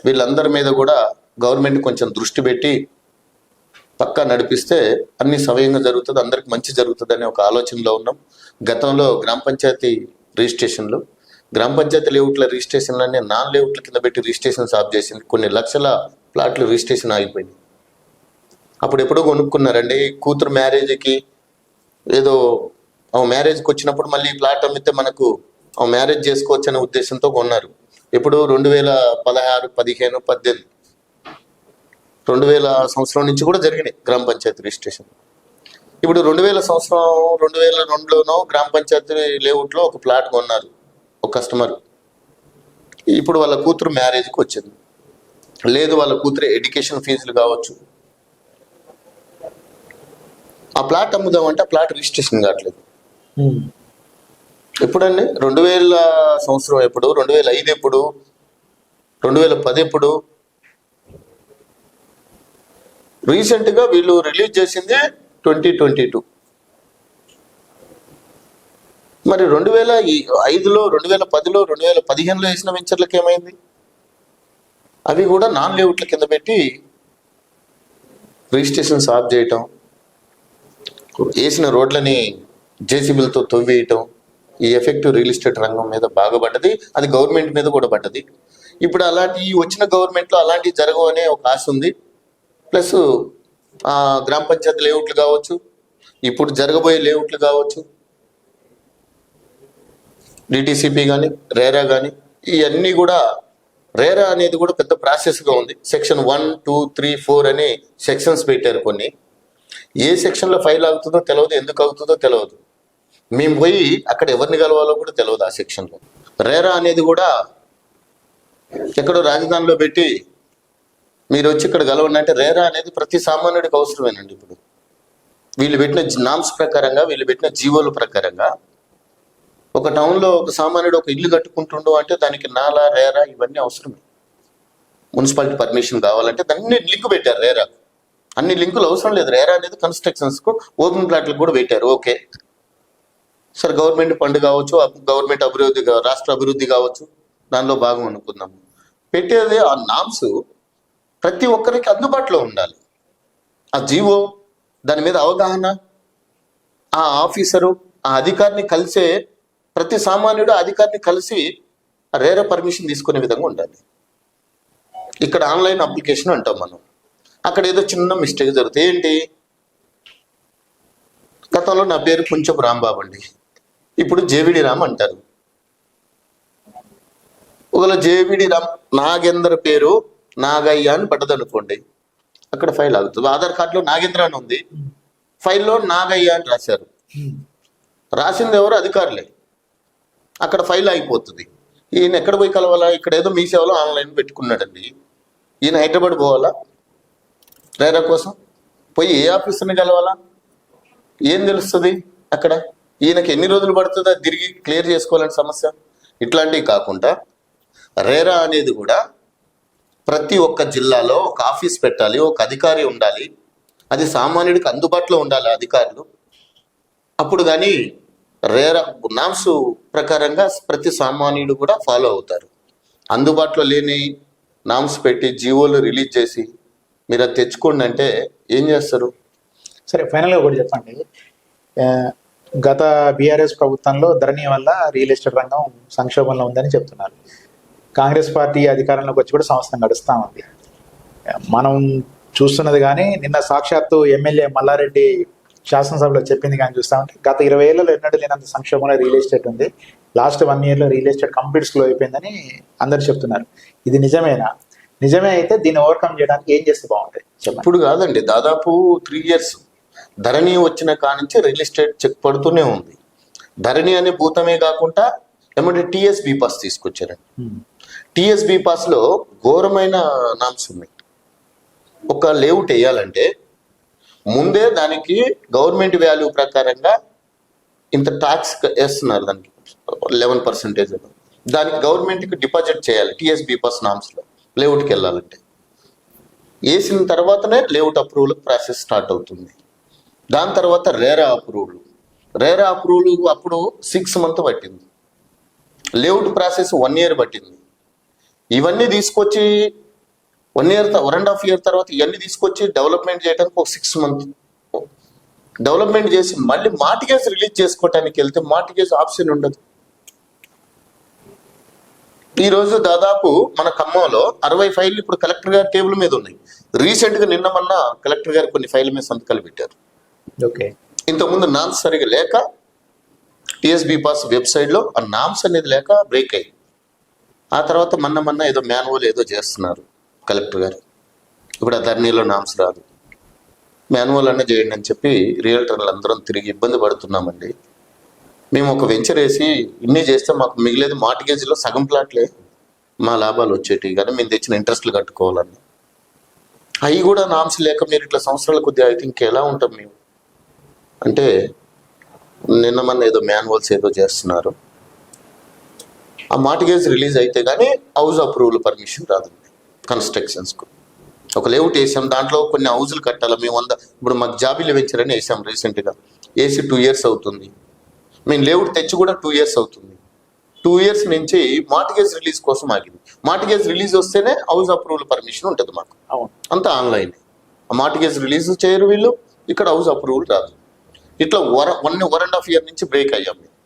వీళ్ళందరి మీద కూడా గవర్నమెంట్ కొంచెం దృష్టి పెట్టి పక్కా నడిపిస్తే అన్ని సవ్యంగా జరుగుతుంది, అందరికి మంచి జరుగుతుంది అనే ఒక ఆలోచనలో ఉన్నాం. గతంలో గ్రామ పంచాయతీ రిజిస్ట్రేషన్లు, గ్రామ పంచాయతీ లేఅవుట్ల రిజిస్ట్రేషన్లన్నీ నాన్ లేఅవుట్ల కింద పెట్టి రిజిస్ట్రేషన్ ఆఫ్ చేసింది. కొన్ని లక్షల ప్లాట్లు రిజిస్ట్రేషన్ ఆగిపోయింది. అప్పుడు ఎప్పుడో కొనుక్కున్నారండి, కూతురు మ్యారేజ్కి ఏదో మ్యారేజ్కి వచ్చినప్పుడు మళ్ళీ ప్లాట్ అమ్మితే మనకు మ్యారేజ్ చేసుకోవచ్చు అనే ఉద్దేశంతో కొన్నారు. ఇప్పుడు 2016, 15, 18, 2000 సంవత్సరం నుంచి కూడా జరిగినాయి గ్రామ పంచాయతీ రిజిస్ట్రేషన్. ఇప్పుడు 2000 సంవత్సరం 2002లోనో గ్రామ పంచాయతీ లేఅవుట్లో ఒక ప్లాట్ కొన్నారు ఒక కస్టమర్. ఇప్పుడు వాళ్ళ కూతురు మ్యారేజ్కి వచ్చింది. లేదు వాళ్ళ కూతురు ఎడ్యుకేషన్ ఫీజులు కావచ్చు. ఆ ప్లాట్ అమ్ముదామంటే ఆ ప్లాట్ రిజిస్ట్రేషన్ కావట్లేదు. ఎప్పుడండి? 2000 సంవత్సరం ఎప్పుడు, 2005 ఎప్పుడు, 2010 ఎప్పుడు? రీసెంట్గా వీళ్ళు రిలీజ్ చేసింది 2022. మరి 2005లో, 2010లో, 2015లో వేసిన వెంచర్లకు ఏమైంది? అవి కూడా నాన్ లేఅవుట్ల కింద పెట్టి రిజిస్ట్రేషన్ ఆఫ్ చేయటం, వేసిన రోడ్లని జేసీబీలతో తవ్వేయటం, ఈ ఎఫెక్ట్ రియల్ ఎస్టేట్ రంగం మీద బాగా పడ్డది. అది గవర్నమెంట్ మీద కూడా పడ్డది. ఇప్పుడు అలాంటి వచ్చిన గవర్నమెంట్లో అలాంటివి జరగవు అనే ఒక ఆశ ఉంది. ప్లస్ గ్రామ పంచాయతీ లేఅవుట్లు కావచ్చు, ఇప్పుడు జరగబోయే లేఅవుట్లు కావచ్చు, డిటిసిపి కానీ, రేరా కానీ, ఇవన్నీ కూడా, రేరా అనేది కూడా పెద్ద ప్రాసెస్గా ఉంది. సెక్షన్ 1, 2, 3, 4 అని సెక్షన్స్ పెట్టారు కొన్ని. ఏ సెక్షన్లో ఫైల్ అవుతుందో తెలియదు, ఎందుకు అవుతుందో తెలియదు. మేము పోయి అక్కడ ఎవరిని కలవాలో కూడా తెలియదు ఆ సెక్షన్లో. రేరా అనేది కూడా ఎక్కడో రాజధానిలో పెట్టి మీరు వచ్చి ఇక్కడ కలవండి అంటే, రేరా అనేది ప్రతి సామాన్యుడికి అవసరమేనండి. ఇప్పుడు వీళ్ళు పెట్టిన నామ్స్ ప్రకారంగా, వీళ్ళు పెట్టిన జీవోల ప్రకారంగా ఒక టౌన్లో ఒక సామాన్యుడు ఒక ఇల్లు కట్టుకుంటుండో అంటే దానికి నాలా, రేరా ఇవన్నీ అవసరమే. మున్సిపాలిటీ పర్మిషన్ కావాలంటే దాన్ని లింక్ పెట్టారు రేరా. అన్ని లింకులు అవసరం లేదు. రేరా అనేది కన్స్ట్రక్షన్స్కు, ఓపెన్ ప్లాట్లకు కూడా పెట్టారు. ఓకే సార్, గవర్నమెంట్ ఫండ్ కావచ్చు, గవర్నమెంట్ అభివృద్ధి, రాష్ట్ర అభివృద్ధి కావచ్చు, దానిలో భాగం అనుకుందాము. పెట్టేది ఆ నామ్స్ ప్రతి ఒక్కరికి అందుబాటులో ఉండాలి. ఆ జీవో, దాని మీద అవగాహన, ఆ ఆఫీసరు, ఆ అధికారిని కలిసే ప్రతి సామాన్యుడు అధికారిని కలిసి రేరా పర్మిషన్ తీసుకునే విధంగా ఉండాలి. ఇక్కడ ఆన్లైన్ అప్లికేషన్ అంటాం మనం. అక్కడ ఏదో చిన్న మిస్టేక్ జరుగుతుంది. ఏంటి? గతంలో నా పేరు పుంచపు రాంబాబు అండి, ఇప్పుడు జేవిడి రామ్ అంటారు. ఒకవేళ జేవిడి రామ్ నాగేంద్ర పేరు నాగయ్య అని పడ్డది అనుకోండి, అక్కడ ఫైల్ అవుతుంది. ఆధార్ కార్డులో నాగేంద్ర అని ఉంది, ఫైల్లో నాగయ్య అని రాశారు. రాసింది ఎవరు? అధికారులే. అక్కడ ఫైల్ అయిపోతుంది. ఈయన ఎక్కడ పోయి కలవాలా? ఇక్కడ ఏదో మీ సేవలో ఆన్లైన్ పెట్టుకున్నాడండి. ఈయన హైదరాబాద్ పోవాలా రేరా కోసం? పోయి ఏ ఆఫీసర్ని కలవాలా? ఏం తెలుస్తుంది అక్కడ? ఈయనకి ఎన్ని రోజులు పడుతుందో తిరిగి క్లియర్ చేసుకోవాలని సమస్య. ఇట్లాంటివి కాకుండా రేరా అనేది కూడా ప్రతి ఒక్క జిల్లాలో ఒక ఆఫీస్ పెట్టాలి, ఒక అధికారి ఉండాలి. అది సామాన్యుడికి అందుబాటులో ఉండాలి అధికారులు. అప్పుడు కానీ రేరా నామ్స్ ప్రకారంగా ప్రతి సామాన్యుడు కూడా ఫాలో అవుతారు. అందుబాటులో లేని నామ్స్ పెట్టి జీవోలు రిలీజ్ చేసి మీరు అది తెచ్చుకోండి అంటే ఏం చేస్తారు? సరే, ఫైనల్గా ఒకటి చెప్పండి. గత బీఆర్ఎస్ ప్రభుత్వంలో ధరణి వల్ల రియల్ ఎస్టేట్ రంగం సంక్షోభంలో ఉందని చెప్తున్నారు. కాంగ్రెస్ పార్టీ అధికారంలోకి వచ్చి కూడా సంవత్సరం గడుస్తూ ఉంది. మనం చూస్తున్నది కానీ నిన్న సాక్షాత్తు ఎమ్మెల్యే మల్లారెడ్డి శాసనసభలో చెప్పింది కానీ చూస్తామంటే గత 20 ఏళ్లలో ఎన్నడూ లేనంత సంక్షోభంలో రియల్ ఎస్టేట్ ఉంది. లాస్ట్ 1 yearలో రియల్ ఎస్టేట్ కంప్లీట్ స్లో అయిపోయిందని అందరు చెప్తున్నారు. ఇది నిజమేనా? నిజమే అయితే దీన్ని ఓవర్కమ్ చేయడానికి ఏం చేస్తే బాగుంటుంది? ఇప్పుడు కాదండి, దాదాపు 3 years ధరణి వచ్చిన కానించి రియల్ ఎస్టేట్ చెక్ పడుతూనే ఉంది. ధరణి అనే భూతమే కాకుండా ఏమంటే టీఎస్బీ పాస్ తీసుకొచ్చారండి. టీఎస్బీ పాస్లో ఘోరమైన నామ్స్ ఉన్నాయి. ఒక లేఅవుట్ వేయాలంటే ముందే దానికి గవర్నమెంట్ వాల్యూ ప్రకారంగా ఇంత ట్యాక్స్ వేస్తున్నారు, దానికి 11%. దానికి గవర్నమెంట్కి డిపాజిట్ చేయాలి టీఎస్బీ పాస్ నామ్స్లో లేఅవుట్కి వెళ్ళాలంటే. వేసిన తర్వాతనే లేఅవుట్ అప్రూవల్ ప్రాసెస్ స్టార్ట్ అవుతుంది. దాని తర్వాత రేరా అప్రూవల్ అప్పుడు 6 months పట్టింది. లేఅవుట్ ప్రాసెస్ 1 year పట్టింది. ఇవన్నీ తీసుకొచ్చి 1 year 1.5 year తర్వాత ఇవన్నీ తీసుకొచ్చి డెవలప్మెంట్ చేయడానికి ఒక 6 months డెవలప్మెంట్ చేసి మళ్ళీ మార్టిగేజ్ రిలీజ్ చేసుకోవటానికి వెళ్తే మార్టిగేజ్ ఆప్షన్ ఉండదు. ఈరోజు దాదాపు మన ఖమ్మంలో 60 ఫైళ్ళు ఇప్పుడు కలెక్టర్ గారి టేబుల్ మీద ఉన్నాయి. రీసెంట్గా నిన్న మొన్న కలెక్టర్ గారు కొన్ని ఫైళ్ళ మీద సంతకాలు పెట్టారు. ఓకే, ఇంతకుముందు నామ్స్ సరిగా లేక టీఎస్బీ పాస్ వెబ్సైట్లో ఆ నామ్స్ అనేది లేక బ్రేక్ అయ్యి, ఆ తర్వాత మొన్న ఏదో మాన్యువల్ ఏదో చేస్తున్నారు కలెక్టర్ గారు. ఇప్పుడు ఆ ధరణిలో నామ్స్ రాదు, మాన్యువల్ అన్న చేయండి అని చెప్పి రియల్టర్లు అందరం తిరిగి ఇబ్బంది పడుతున్నామండి. మేము ఒక వెంచర్ వేసి ఇన్ని చేస్తే మాకు మిగిలేదు మార్టిగేజ్లో సగం ప్లాట్లే. మా లాభాలు వచ్చేటివి కానీ మేము తెచ్చిన ఇంట్రెస్ట్లు కట్టుకోవాలన్నా అవి కూడా నామ్స్ లేక మీరు ఇట్లా సంవత్సరాల కొద్దిగా అయితే ఇంకెలా ఉంటాం మేము అంటే నిన్న మన ఏదో మాన్యువల్స్ ఏదో చేస్తున్నారు. ఆ మార్టిగేజ్ రిలీజ్ అయితే కానీ హౌస్ అప్రూవల్ పర్మిషన్ రాదు కన్స్ట్రక్షన్స్కు. ఒక లేఅవుట్ వేసాం, దాంట్లో కొన్ని హౌజులు కట్టాలి మేము ఇప్పుడు మాకు జాబీలు వెంచర్ అని వేసాం రీసెంట్గా, వేసి 2 years అవుతుంది. మేము లేఅవుట్ తెచ్చి కూడా 2 years అవుతుంది. 2 years నుంచి మార్టిగేజ్ రిలీజ్ కోసం ఆగింది. మార్టిగేజ్ రిలీజ్ వస్తేనే హౌస్ అప్రూవల్ పర్మిషన్ ఉంటుంది మాకు, అంతా ఆన్లైన్. ఆ మార్టిగేజ్ రిలీజ్ చేయరు వీళ్ళు, ఇక్కడ హౌస్ అప్రూవల్ రాదు. ఇట్లా 1.5 year నుంచి బ్రేక్ అయ్యాం. మేము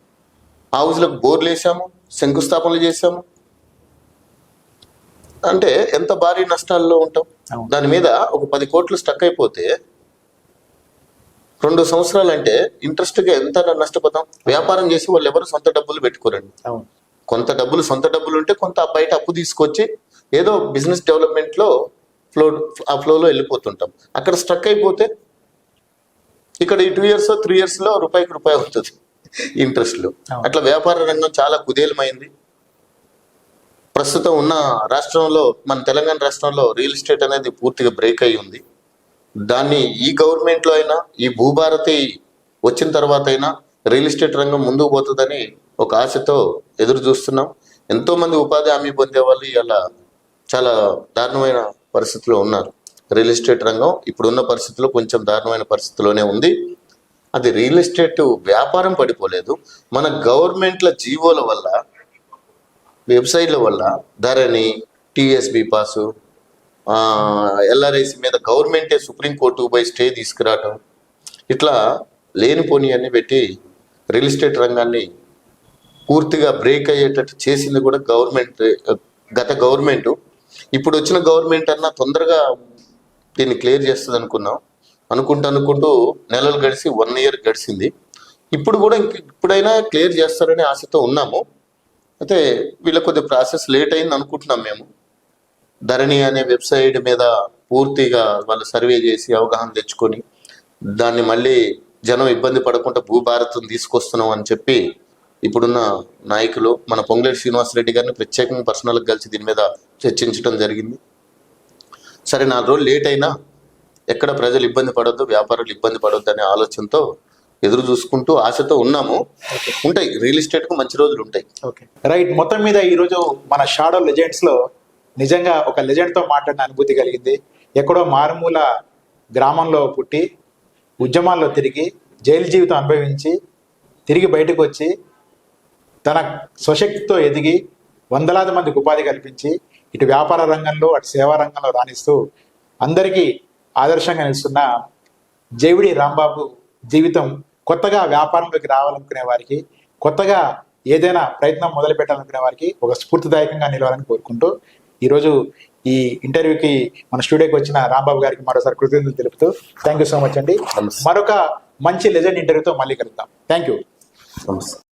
హౌస్లకు బోర్లు వేసాము, శంకుస్థాపనలు చేసాము. అంటే ఎంత భారీ నష్టాల్లో ఉంటాం. దాని మీద ఒక 10 కోట్లు స్టక్ అయిపోతే 2 సంవత్సరాలు అంటే ఇంట్రెస్ట్గా ఎంత నష్టపోతాం. వ్యాపారం చేసి వాళ్ళు ఎవరు సొంత డబ్బులు పెట్టుకోరండి. కొంత డబ్బులు సొంత డబ్బులు ఉంటే కొంత బయట అప్పు తీసుకొచ్చి ఏదో బిజినెస్ డెవలప్మెంట్లో ఆ ఫ్లోలో వెళ్ళిపోతుంటాం. అక్కడ స్ట్రక్ అయిపోతే ఇక్కడ ఈ 2 years 3 years రూపాయికి రూపాయి అవుతుంది ఇంట్రెస్ట్లు. అట్లా వ్యాపార రంగం చాలా కుదేలమైంది. ప్రస్తుతం ఉన్న రాష్ట్రంలో, మన తెలంగాణ రాష్ట్రంలో రియల్ ఎస్టేట్ అనేది పూర్తిగా బ్రేక్ అయి ఉంది. దాన్ని ఈ గవర్నమెంట్లో అయినా, ఈ భూభారతి వచ్చిన తర్వాత అయినా రియల్ ఎస్టేట్ రంగం ముందుకు పోతుందని ఒక ఆశతో ఎదురు చూస్తున్నాం. ఎంతో మంది ఉపాధి హామీ పొందే వాళ్ళు ఇలా చాలా దారుణమైన పరిస్థితిలో ఉన్నారు. రియల్ ఎస్టేట్ రంగం ఇప్పుడున్న పరిస్థితుల్లో కొంచెం దారుణమైన పరిస్థితిలోనే ఉంది. అది రియల్ ఎస్టేట్ వ్యాపారం పడిపోలేదు, మన గవర్నమెంట్ల జీవోల వల్ల, వెబ్సైట్ల వల్ల, ధరణి, టీఎస్బీ పాసు, ఎల్ఆర్ఐసి మీద గవర్నమెంటే సుప్రీంకోర్టుకు పోయి స్టే తీసుకురావటం, ఇట్లా లేనిపోని అన్ని పెట్టి రియల్ ఎస్టేట్ రంగాన్ని పూర్తిగా బ్రేక్ అయ్యేటట్టు చేసింది కూడా గవర్నమెంట్, గత గవర్నమెంట్. ఇప్పుడు వచ్చిన గవర్నమెంట్ అన్నా తొందరగా దీన్ని క్లియర్ చేస్తుంది అనుకుంటూ నెలలు గడిచి 1 year గడిచింది. ఇప్పుడు కూడా ఇప్పుడైనా క్లియర్ చేస్తారనే ఆశతో ఉన్నాము. అయితే వీళ్ళ కొద్ది ప్రాసెస్ లేట్ అయింది అనుకుంటున్నాం మేము. ధరణి అనే వెబ్సైట్ మీద పూర్తిగా వాళ్ళు సర్వే చేసి అవగాహన తెచ్చుకొని దాన్ని మళ్ళీ జనం ఇబ్బంది పడకుండా భూభారతం తీసుకొస్తున్నాం అని చెప్పి ఇప్పుడున్న నాయకులు మన పొంగులేటి శ్రీనివాసరెడ్డి గారిని ప్రత్యేకంగా పర్సనల్గా కలిసి దీని మీద చర్చించడం జరిగింది. సరే 4 రోజులు లేట్ అయినా ఎక్కడ ప్రజలు ఇబ్బంది పడొద్దు, వ్యాపారులు ఇబ్బంది పడొద్దు అనే ఆలోచనతో ఎదురు చూసుకుంటూ ఆశతో ఉన్నాము. ఉంటాయి, రియల్ ఎస్టేట్కు మంచి రోజులు ఉంటాయి. Okay, right. మొత్తం మీద ఈరోజు మన షాడో లెజెండ్స్లో నిజంగా ఒక లెజెండ్తో మాట్లాడిన అనుభూతి కలిగింది. ఎక్కడో మారుమూల గ్రామంలో పుట్టి ఉద్యమాల్లో తిరిగి జైలు జీవితం అనుభవించి తిరిగి బయటకు వచ్చి తన స్వశక్తితో ఎదిగి వందలాది మందికి ఉపాధి కల్పించి ఇటు వ్యాపార రంగంలో అటు సేవా రంగంలో రాణిస్తూ అందరికీ ఆదర్శంగా నిలుస్తున్న జేవిడి రాంబాబు జీవితం కొత్తగా వ్యాపారంలోకి రావాలనుకునే వారికి, కొత్తగా ఏదైనా ప్రయత్నం మొదలు పెట్టాలనుకునే వారికి ఒక స్ఫూర్తిదాయకంగా నిలవాలని కోరుకుంటూ ఈరోజు ఈ ఇంటర్వ్యూకి మన స్టూడియోకి వచ్చిన రాంబాబు గారికి మరోసారి కృతజ్ఞతలు తెలుపుతూ థ్యాంక్ యూ సో మచ్ అండి. మరొక మంచి లెజెండ్ ఇంటర్వ్యూతో మళ్ళీ కలుద్దాం. Thank you. నమస్తే.